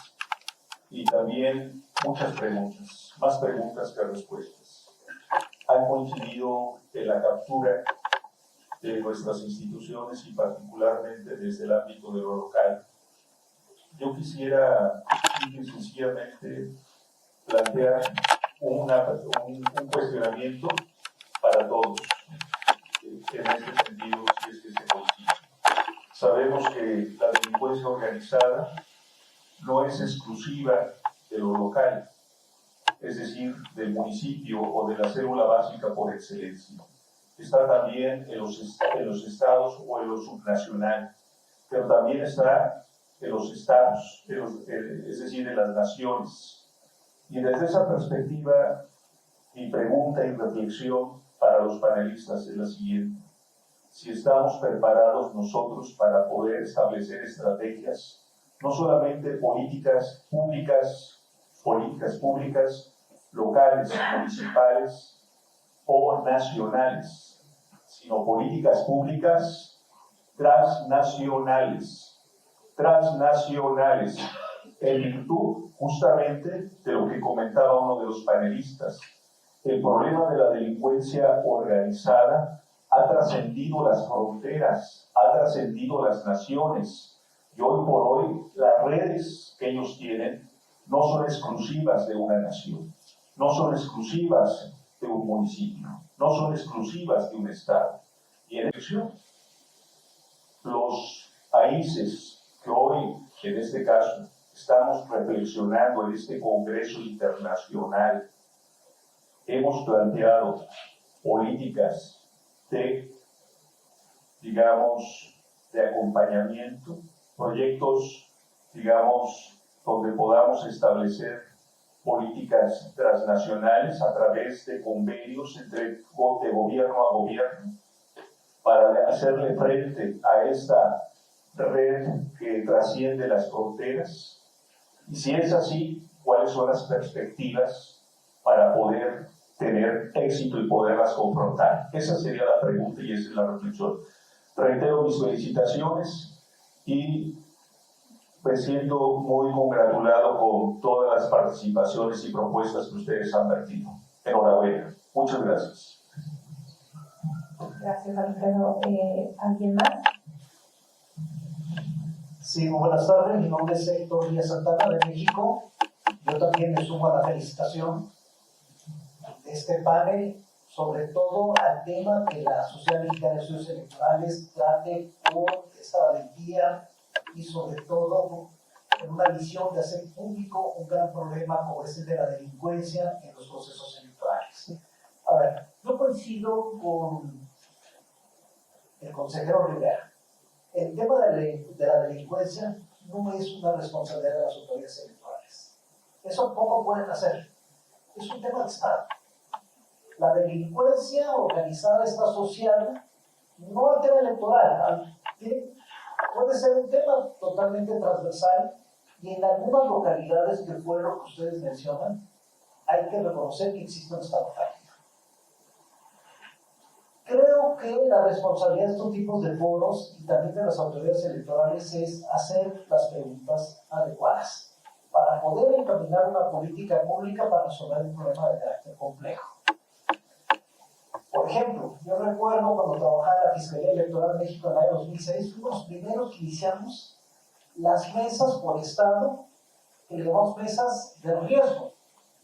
y también muchas preguntas, más preguntas que respuestas. Han coincidido en la captura de nuestras instituciones y particularmente desde el ámbito de lo local. Yo quisiera simple y sencillamente plantear un cuestionamiento para todos, en este sentido, si es que se coincide. Sabemos que la delincuencia organizada no es exclusiva de lo local, es decir, del municipio o de la célula básica por excelencia. Está también en los estados o en lo subnacional, pero también está en los estados, es decir, en las naciones. Y desde esa perspectiva, mi pregunta y reflexión para los panelistas es la siguiente. Si estamos preparados nosotros para poder establecer estrategias, no solamente políticas públicas, locales, municipales o nacionales, sino políticas públicas transnacionales, en virtud justamente de lo que comentaba uno de los panelistas. El problema de la delincuencia organizada ha trascendido las fronteras, ha trascendido las naciones, y hoy por hoy las redes que ellos tienen no son exclusivas de una nación, no son exclusivas de un municipio, no son exclusivas de un estado. Y en elección, los países que hoy, en este caso, estamos reflexionando en este Congreso Internacional, hemos planteado políticas de acompañamiento, proyectos, donde podamos establecer políticas transnacionales a través de convenios de gobierno a gobierno para hacerle frente a esta red que trasciende las fronteras. Y si es así, ¿cuáles son las perspectivas para poder tener éxito y poderlas confrontar? Esa sería la pregunta y esa es la reflexión. Reitero mis felicitaciones y me siento muy congratulado con todas las participaciones y propuestas que ustedes han vertido. Enhorabuena. Muchas gracias. Gracias, Alfredo. ¿Alguien más? Sí, buenas tardes. Mi nombre es Héctor Díaz Santana, de México. Yo también me sumo a la felicitación de este panel, sobre todo al tema que la Sociedad Mexicana de Estudios Electorales trate con esta valentía y sobre todo con una visión de hacer público un gran problema como es el de la delincuencia en los procesos electorales. A ver, yo coincido con el consejero Rivera. El tema de la delincuencia no es una responsabilidad de las autoridades electorales. Eso poco pueden hacer. Es un tema de Estado. La delincuencia organizada está asociada no al tema electoral, puede ser un tema totalmente transversal y en algunas localidades del pueblo que ustedes mencionan hay que reconocer que existe un Estado fallido. Creo que la responsabilidad de estos tipos de foros y también de las autoridades electorales es hacer las preguntas adecuadas para poder encaminar una política pública para resolver un problema de carácter complejo. Por ejemplo, yo recuerdo cuando trabajaba en la Fiscalía Electoral de México en el año 2006, fuimos los primeros que iniciamos las mesas por estado, que le llamamos mesas de riesgo,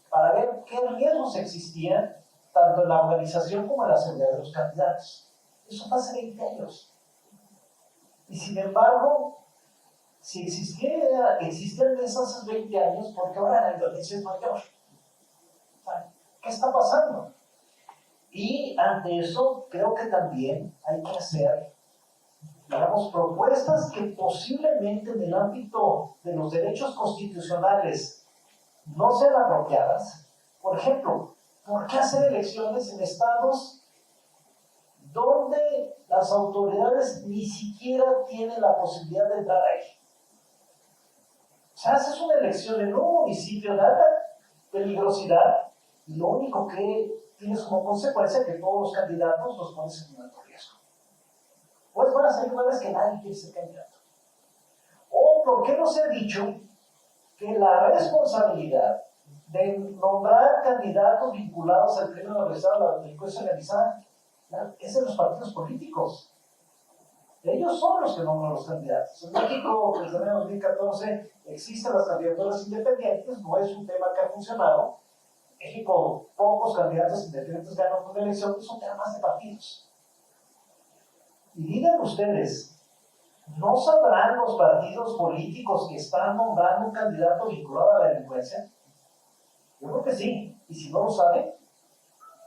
para ver qué riesgos existían tanto en la organización como en la seguridad de los candidatos. Eso fue hace 20 años. Y sin embargo, si existían mesas hace 20 años, ¿por qué ahora la violencia es mayor? ¿Qué está pasando? Y ante eso, creo que también hay que hacer, digamos, propuestas que posiblemente en el ámbito de los derechos constitucionales no sean apropiadas. Por ejemplo, ¿por qué hacer elecciones en estados donde las autoridades ni siquiera tienen la posibilidad de entrar ahí? O sea, haces una elección en un municipio de alta peligrosidad y lo único que tienes como consecuencia que todos los candidatos los pones en un alto riesgo. Pues van a ser lugares que nadie quiere ser candidato. O, ¿por qué no se ha dicho que la responsabilidad de nombrar candidatos vinculados al crimen organizado, a la delincuencia organizada, es de los partidos políticos? Ellos son los que nombran los candidatos. En México, desde el año 2014, existen las candidaturas independientes, no es un tema que ha funcionado. En México, pocos candidatos independientes ganan una elección, son temas de partidos. Y digan ustedes, ¿no sabrán los partidos políticos que están nombrando un candidato vinculado a la delincuencia? Yo creo que sí, y si no lo saben,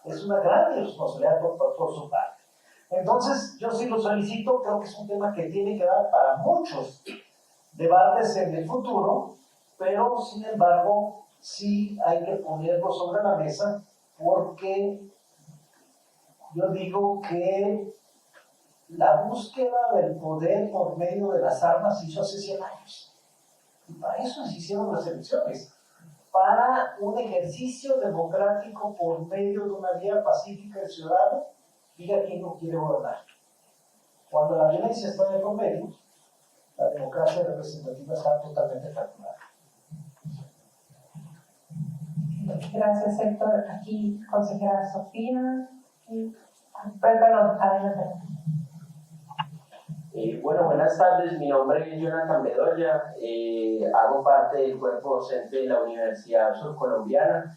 es una gran irresponsabilidad por su parte. Entonces, yo sí lo solicito, creo que es un tema que tiene que dar para muchos debates en el futuro, pero sin embargo, sí hay que ponerlo sobre la mesa, porque yo digo que la búsqueda del poder por medio de las armas se hizo hace 100 años. Y para eso se hicieron las elecciones, para un ejercicio democrático por medio de una vía pacífica del ciudadano, diga quién no quiere gobernar. Cuando la violencia está en el medio, la democracia representativa está totalmente fracturada. Gracias, Héctor. Aquí, consejera Sofía. Perdón, adelante. Bueno, buenas tardes. Mi nombre es Jonathan Bedoya. Hago parte del cuerpo docente de la Universidad Surcolombiana.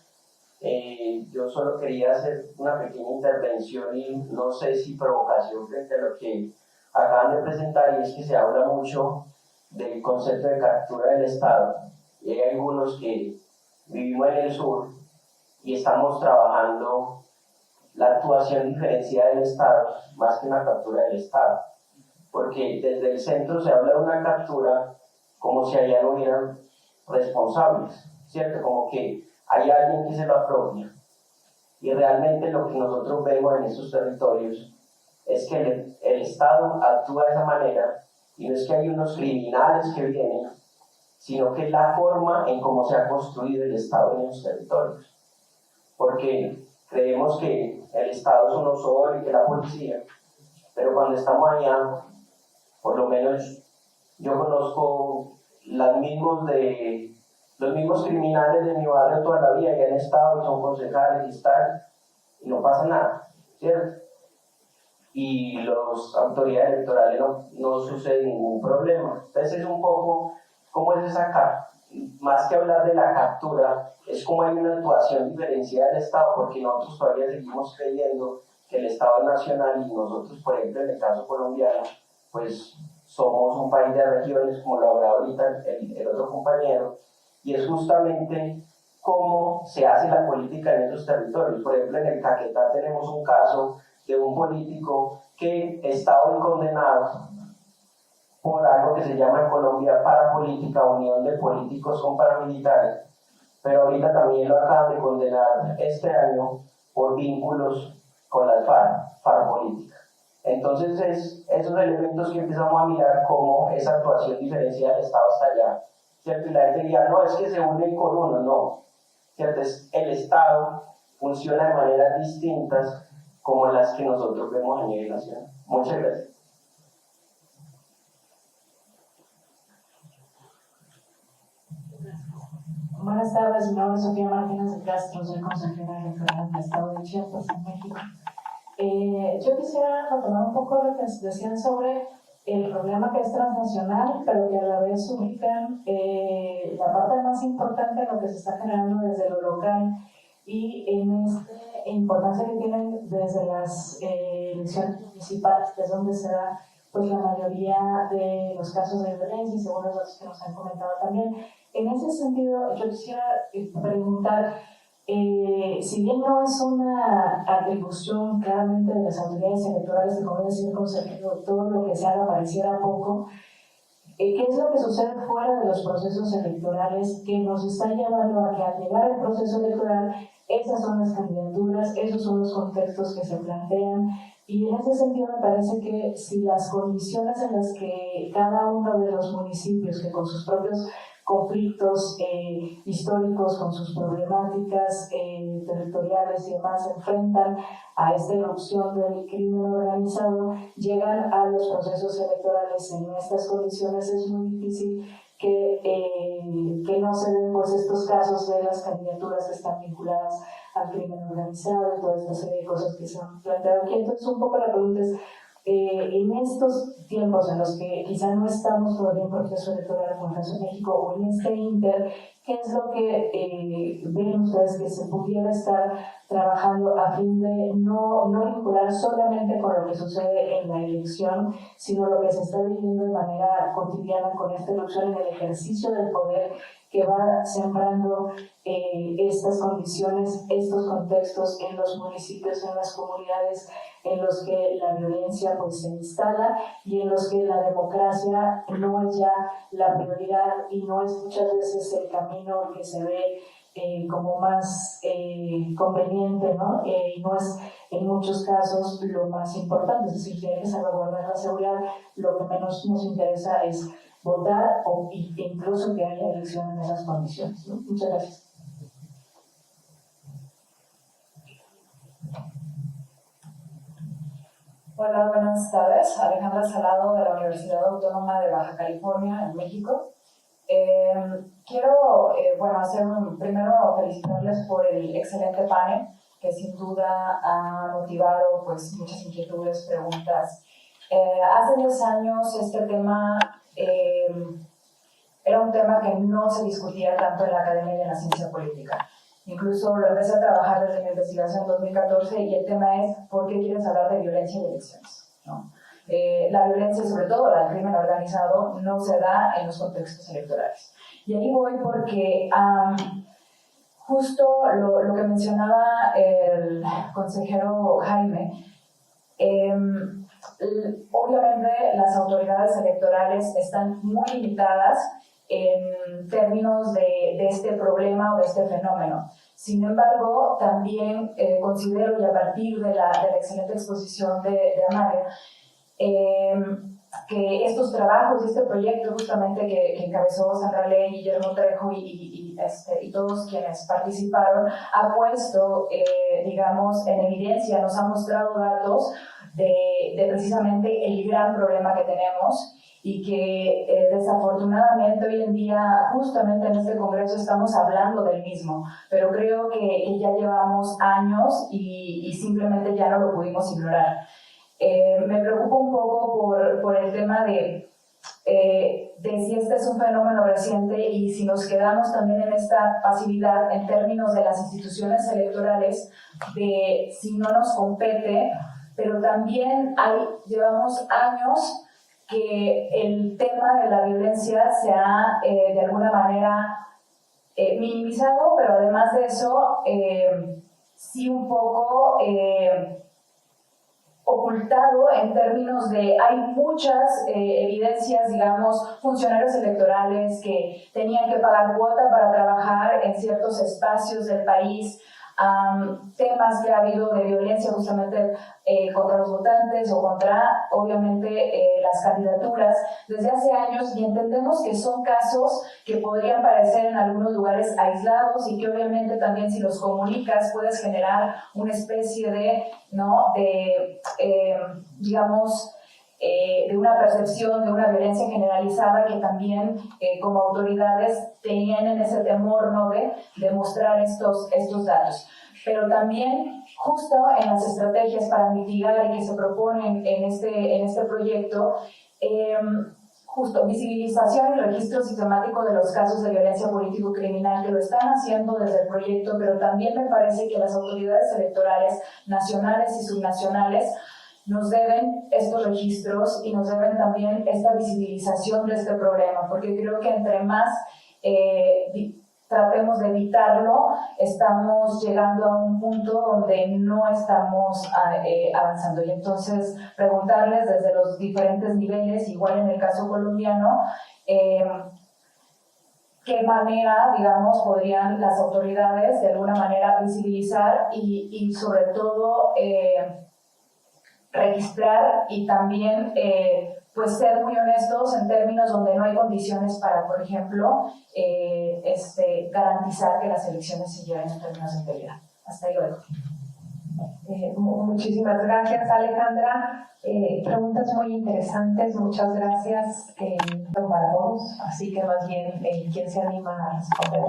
Yo solo quería hacer una pequeña intervención y no sé si provocación frente a lo que acaban de presentar, y es que se habla mucho del concepto de captura del Estado. Y hay algunos que vivimos en el sur y estamos trabajando la actuación diferenciada del Estado más que una captura del Estado, porque desde el centro se habla de una captura como si allá no hubieran responsables, ¿cierto? Como que hay alguien que se lo apropia, y realmente lo que nosotros vemos en esos territorios es que el Estado actúa de esa manera, y no es que hay unos criminales que vienen, sino que es la forma en cómo se ha construido el Estado en esos territorios. Porque creemos que el Estado es uno solo y que la policía, pero cuando estamos allá, por lo menos yo conozco los mismos criminales de mi barrio toda la vida y han estado y son concejales y están, y no pasa nada, ¿cierto? Y las autoridades electorales no sucede ningún problema. Entonces es un poco, ¿cómo es esa más que hablar de la captura, es como hay una actuación diferenciada del Estado, porque nosotros todavía seguimos creyendo que el Estado es nacional y nosotros, por ejemplo, en el caso colombiano, pues somos un país de regiones, como lo hablaba ahorita el otro compañero, y es justamente cómo se hace la política en esos territorios. Por ejemplo, en el Caquetá tenemos un caso de un político que está hoy condenado por algo que se llama en Colombia parapolítica, unión de políticos con paramilitares, pero ahorita también lo acaban de condenar este año por vínculos con las FARC política. Entonces esos elementos que empezamos a mirar como esa actuación diferencial del Estado hasta allá, ¿cierto? Y la gente diría, no, es que se unen con uno, no, ¿cierto? El Estado funciona de maneras distintas como las que nosotros vemos a nivel nacional. Muchas gracias. Buenas tardes, mi nombre es Sofía Martínez de Castro, soy consejera electoral del Estado de Chiapas, en México. Yo quisiera retomar un poco lo que decían sobre el problema que es transnacional, pero que a la vez ubican la parte más importante de lo que se está generando desde lo local y en esta importancia que tienen desde las elecciones municipales, que es donde se da pues, la mayoría de los casos de violencia y según los datos que nos han comentado también. En ese sentido, yo quisiera preguntar, si bien no es una atribución claramente de las autoridades electorales de, como decir, consejero, todo lo que se haga pareciera poco, ¿qué es lo que sucede fuera de los procesos electorales que nos está llevando a que al llegar al proceso electoral, esas son las candidaturas, esos son los contextos que se plantean? Y en ese sentido me parece que si las condiciones en las que cada uno de los municipios, que con sus propios conflictos históricos, con sus problemáticas territoriales y demás, se enfrentan a esta erupción del crimen organizado, llegan a los procesos electorales en estas condiciones, es muy difícil que no se den pues, estos casos de las candidaturas que están vinculadas al crimen organizado y toda esta serie de cosas que se han planteado aquí. Entonces, un poco la pregunta es, en estos tiempos en los que quizá no estamos todavía en proceso electoral como el caso de México o en este inter, ¿qué es lo que ven ustedes que se pudiera estar trabajando a fin de no vincular solamente con lo que sucede en la elección, sino lo que se está viviendo de manera cotidiana con esta elección en el ejercicio del poder que va sembrando estas condiciones, estos contextos en los municipios, en las comunidades en los que la violencia pues, se instala y en los que la democracia no es ya la prioridad y no es muchas veces el camino que se ve como más conveniente, ¿no? Y no es en muchos casos lo más importante, es decir, si hay que salvaguardar la seguridad, lo que menos nos interesa es votar o incluso que haya elección en esas condiciones, ¿no? Muchas gracias. Hola, buenas tardes. Alejandra Salado de la Universidad Autónoma de Baja California, en México. Quiero primero felicitarles por el excelente panel, que sin duda ha motivado pues, muchas inquietudes, preguntas. Hace 10 años este tema era un tema que no se discutía tanto en la academia y en la ciencia política. Incluso lo empecé a trabajar desde mi investigación en 2014 y el tema es ¿por qué quieres hablar de violencia y elecciones? ¿No? La violencia, sobre todo la del crimen organizado, no se da en los contextos electorales. Y ahí voy porque justo lo que mencionaba el consejero Jaime, obviamente las autoridades electorales están muy limitadas en términos de este problema o de este fenómeno. Sin embargo, también considero, y a partir de la excelente exposición de Amalia, que estos trabajos y este proyecto justamente que encabezó Sandra Ley, Guillermo Trejo y todos quienes participaron, ha puesto, digamos, en evidencia, nos ha mostrado datos de precisamente el gran problema que tenemos y que desafortunadamente hoy en día, justamente en este Congreso, estamos hablando del mismo, pero creo que ya llevamos años y simplemente ya no lo pudimos ignorar. Me preocupa un poco por el tema de si este es un fenómeno reciente y si nos quedamos también en esta pasividad en términos de las instituciones electorales, de si no nos compete, pero también llevamos años que el tema de la violencia se ha de alguna manera minimizado, pero además de eso sí un poco ocultado en términos de hay muchas evidencias, digamos, funcionarios electorales que tenían que pagar cuota para trabajar en ciertos espacios del país, temas que ha habido de violencia justamente contra los votantes o contra, obviamente, las candidaturas desde hace años, y entendemos que son casos que podrían parecer en algunos lugares aislados y que obviamente también si los comunicas puedes generar una especie de, ¿no?, digamos, de una percepción de una violencia generalizada que también como autoridades tienen ese temor, ¿no?, de mostrar estos datos. Pero también justo en las estrategias para mitigar y que se proponen en este proyecto, justo visibilización y registro sistemático de los casos de violencia político-criminal, que lo están haciendo desde el proyecto, pero también me parece que las autoridades electorales nacionales y subnacionales nos deben estos registros y nos deben también esta visibilización de este problema, porque creo que entre más tratemos de evitarlo, estamos llegando a un punto donde no estamos avanzando. Y entonces preguntarles desde los diferentes niveles, igual en el caso colombiano, qué manera, digamos, podrían las autoridades de alguna manera visibilizar y sobre todo registrar y también pues ser muy honestos en términos donde no hay condiciones para, por ejemplo, garantizar que las elecciones se lleven en términos de integridad. Hasta ahí lo dejo. Muchísimas gracias, Alejandra. Preguntas muy interesantes, muchas gracias para todos. Así que más bien, ¿quién se anima a responder?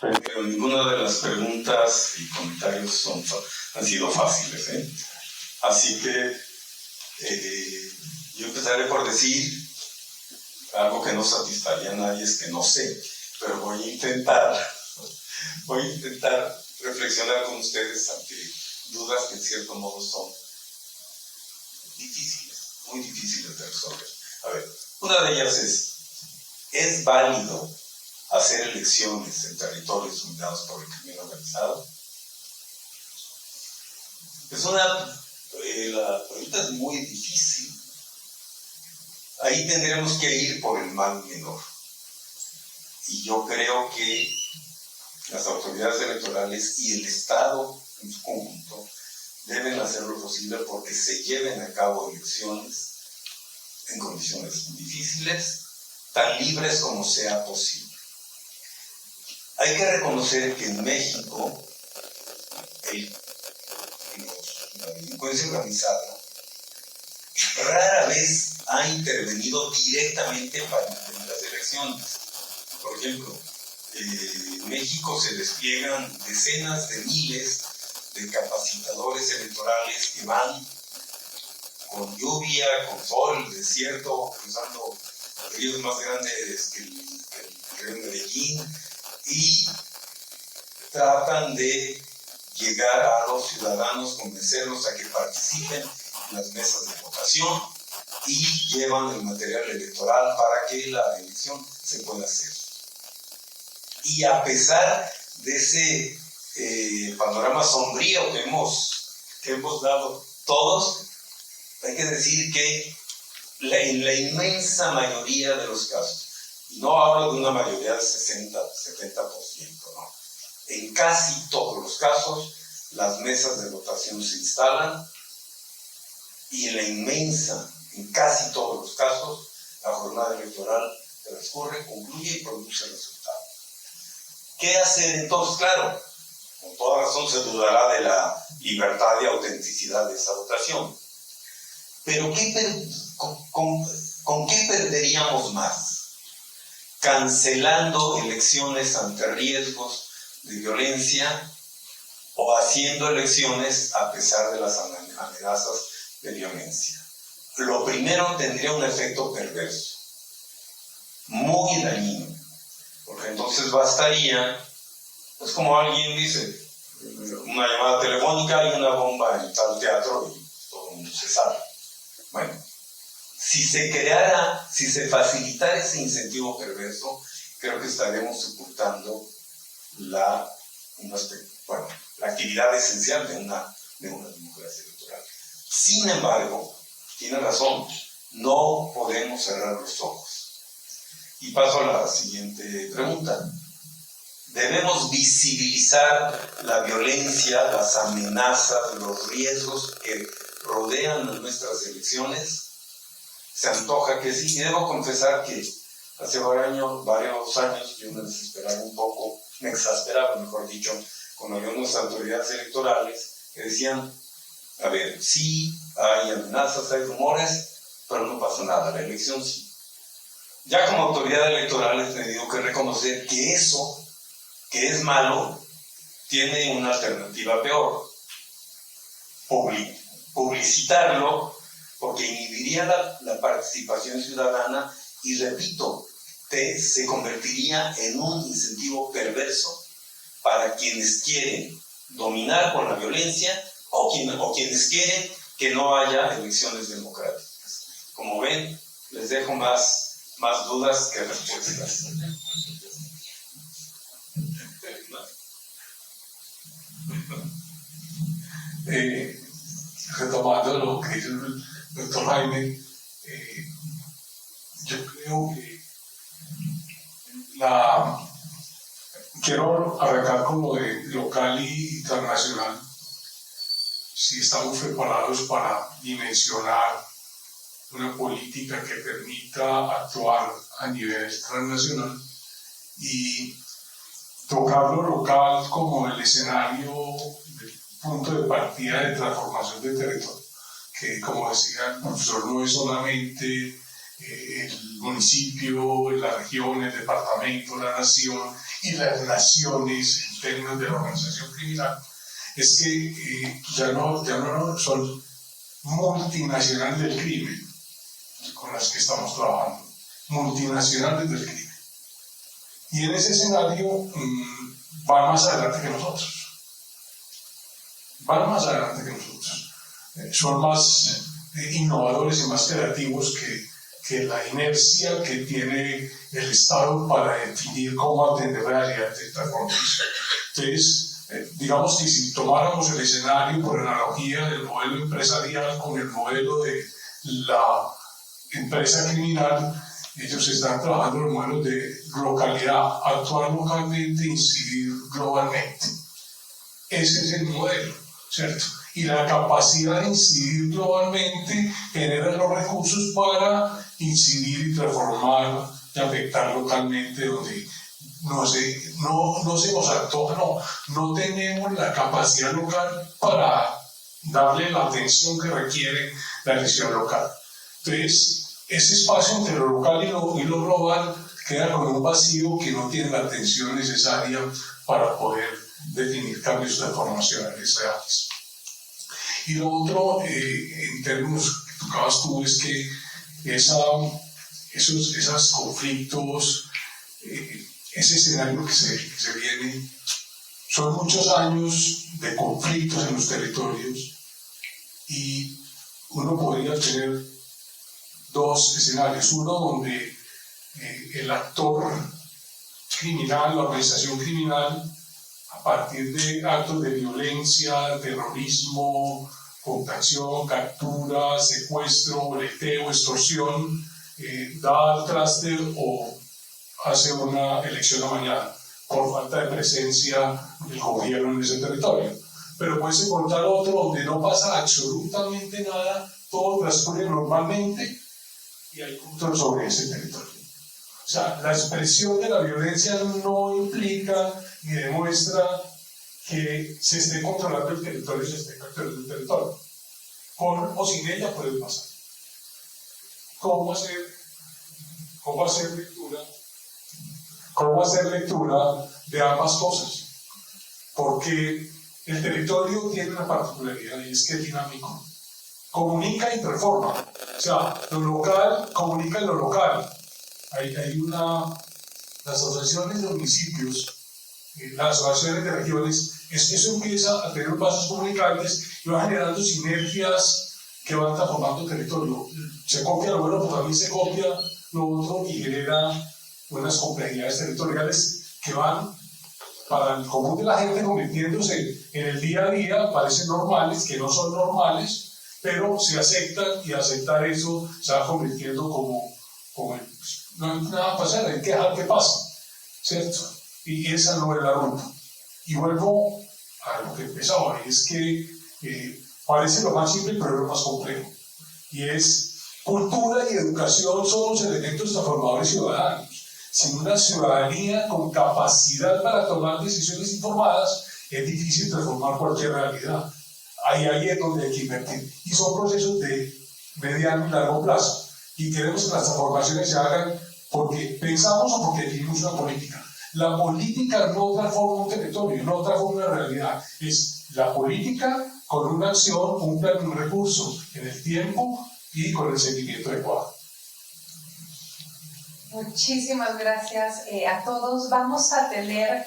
Pero ninguna de las preguntas y comentarios han sido fáciles, ¿eh? Así que yo empezaré por decir algo que no satisfaría a nadie, es que no sé, pero voy a intentar reflexionar con ustedes ante dudas que en cierto modo son difíciles, muy difíciles de resolver. A ver, una de ellas ¿es válido hacer elecciones en territorios dominados por el crimen organizado? La pregunta es muy difícil. Ahí tendremos que ir por el mal menor. Y yo creo que las autoridades electorales y el Estado en su conjunto deben hacer lo posible porque se lleven a cabo elecciones en condiciones difíciles, tan libres como sea posible. Hay que reconocer que en México la delincuencia organizada rara vez ha intervenido directamente para impedir las elecciones. Por ejemplo, en México se despliegan decenas de miles de capacitadores electorales que van con lluvia, con sol, desierto, cruzando ríos más grandes que el río Medellín, y tratan de llegar a los ciudadanos, convencerlos a que participen en las mesas de votación y llevan el material electoral para que la elección se pueda hacer. Y a pesar de ese panorama sombrío que hemos dado todos, hay que decir que en la inmensa mayoría de los casos, y no hablo de una mayoría de 60, 70%, no. En casi todos los casos, las mesas de votación se instalan y en casi todos los casos, la jornada electoral transcurre, concluye y produce resultados. ¿Qué hacer entonces? Claro, con toda razón se dudará de la libertad y autenticidad de esa votación. Pero ¿con qué perderíamos más? ¿Cancelando elecciones ante riesgos de violencia o haciendo elecciones a pesar de las amenazas de violencia? Lo primero tendría un efecto perverso, muy dañino, porque entonces bastaría, pues como alguien dice, una llamada telefónica y una bomba en tal teatro y todo el mundo se sabe. Bueno, si se facilitara ese incentivo perverso, creo que estaremos sepultando la actividad esencial de una democracia electoral. Sin embargo, tiene razón, no podemos cerrar los ojos. Y paso a la siguiente pregunta. ¿Debemos visibilizar la violencia, las amenazas, los riesgos que rodean a nuestras elecciones? Se antoja que sí, y debo confesar que hace varios años yo me desesperaba un poco, me exasperaba, mejor dicho, con algunas autoridades electorales que decían, a ver, sí, hay amenazas, hay rumores, pero no pasa nada, la elección sí. Ya como autoridad electoral he tenido que reconocer que eso, que es malo, tiene una alternativa peor. Publicitarlo, porque inhibiría la participación ciudadana y, repito, se convertiría en un incentivo perverso para quienes quieren dominar con la violencia o quienes quieren que no haya elecciones democráticas. Como ven, les dejo más dudas que respuestas. Retomando lo que dice el doctor Jaime, yo creo que quiero arrancar con lo de local y internacional. Si estamos preparados para dimensionar una política que permita actuar a nivel transnacional y tocar lo local como el escenario, el punto de partida de transformación de territorio, que como decía el profesor, no es solamente el municipio, la región, el departamento, la nación y las naciones en términos de la organización criminal, es que ya no son multinacionales del crimen con las que estamos trabajando, multinacionales del crimen. Y en ese escenario van más adelante que nosotros. Son más innovadores y más creativos que la inercia que tiene el Estado para definir cómo atender realidades de transformación. Entonces, digamos que si tomáramos el escenario por analogía del modelo empresarial con el modelo de la empresa criminal, ellos están trabajando en los modelos de localidad, actuar localmente, incidir globalmente. Ese es el modelo, ¿cierto? Y la capacidad de incidir globalmente genera los recursos para incidir y transformar y afectar localmente donde no se nos antoja, no tenemos la capacidad local para darle la atención que requiere la elección local. Entonces, ese espacio entre lo local y lo global queda con un vacío que no tiene la atención necesaria para poder definir cambios transformacionales reales. Y lo otro, en términos que tocabas tú, es que esos conflictos, ese escenario que se viene, son muchos años de conflictos en los territorios y uno podría tener dos escenarios. Uno donde el actor criminal, la organización criminal, a partir de actos de violencia, terrorismo, cooptación, captura, secuestro, boleteo, extorsión, da al traste o hace una elección amañada por falta de presencia del gobierno en ese territorio. Pero puedes encontrar otro donde no pasa absolutamente nada, todo transcurre normalmente y hay control sobre ese territorio. O sea, la expresión de la violencia no implica ni demuestra que se esté controlando el territorio, se esté controlando el territorio. Con o sin ella puede pasar. ¿Cómo hacer lectura de ambas cosas? Porque el territorio tiene una particularidad y es que es dinámico. Comunica y transforma. O sea, lo local comunica en lo local. Hay las asociaciones de municipios, las asociaciones de regiones, eso empieza a tener vasos comunicantes y va generando sinergias que van transformando el territorio. Se copia lo bueno, pero también se copia lo otro y genera unas complejidades territoriales que van para el común de la gente convirtiéndose en el día a día, parecen normales, que no son normales, pero se aceptan y aceptar eso se va convirtiendo como no hay nada a pasar, hay que dejar que pase, ¿cierto? Y esa no es la ruta. Y vuelvo a lo que empezaba, es que parece lo más simple, pero es lo más complejo. Y es cultura y educación son los elementos transformadores ciudadanos. Sin una ciudadanía con capacidad para tomar decisiones informadas, es difícil transformar cualquier realidad. Ahí es donde hay que invertir. Y son procesos de mediano y largo plazo. Y queremos que las transformaciones se hagan porque pensamos o porque definimos una política. La política no transforma un territorio, no transforma una realidad. Es la política con una acción, un plan, un recurso en el tiempo y con el seguimiento adecuado. Muchísimas gracias a todos. Vamos a tener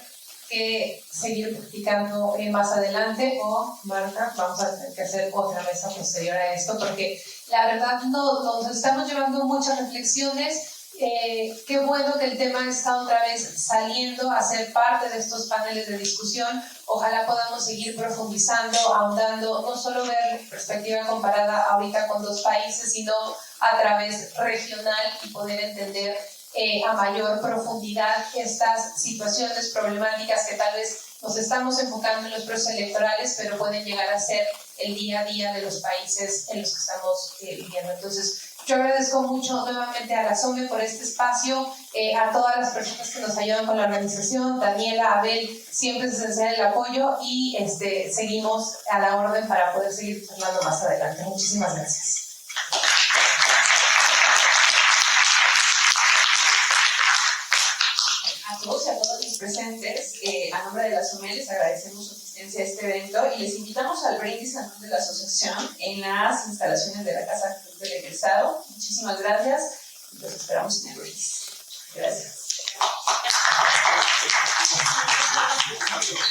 que seguir practicando más adelante, o Marta, vamos a tener que hacer otra mesa posterior a esto, porque la verdad nos estamos llevando muchas reflexiones. Qué bueno que el tema está otra vez saliendo a ser parte de estos paneles de discusión. Ojalá podamos seguir profundizando, ahondando, no solo ver perspectiva comparada ahorita con dos países, sino a través regional y poder entender a mayor profundidad estas situaciones problemáticas que tal vez nos estamos enfocando en los procesos electorales, pero pueden llegar a ser el día a día de los países en los que estamos viviendo. Entonces, yo agradezco mucho nuevamente a la SOME por este espacio, a todas las personas que nos ayudan con la organización, Daniela, Abel, siempre es esencial el apoyo y seguimos a la orden para poder seguir charlando más adelante. Muchísimas gracias. A todos y a todas los presentes, a nombre de la SOME les agradecemos su asistencia a este evento y les invitamos al brindis a nombre de la asociación en las instalaciones de la Casa del Egresado. Muchísimas gracias y los esperamos en el brindis. Gracias.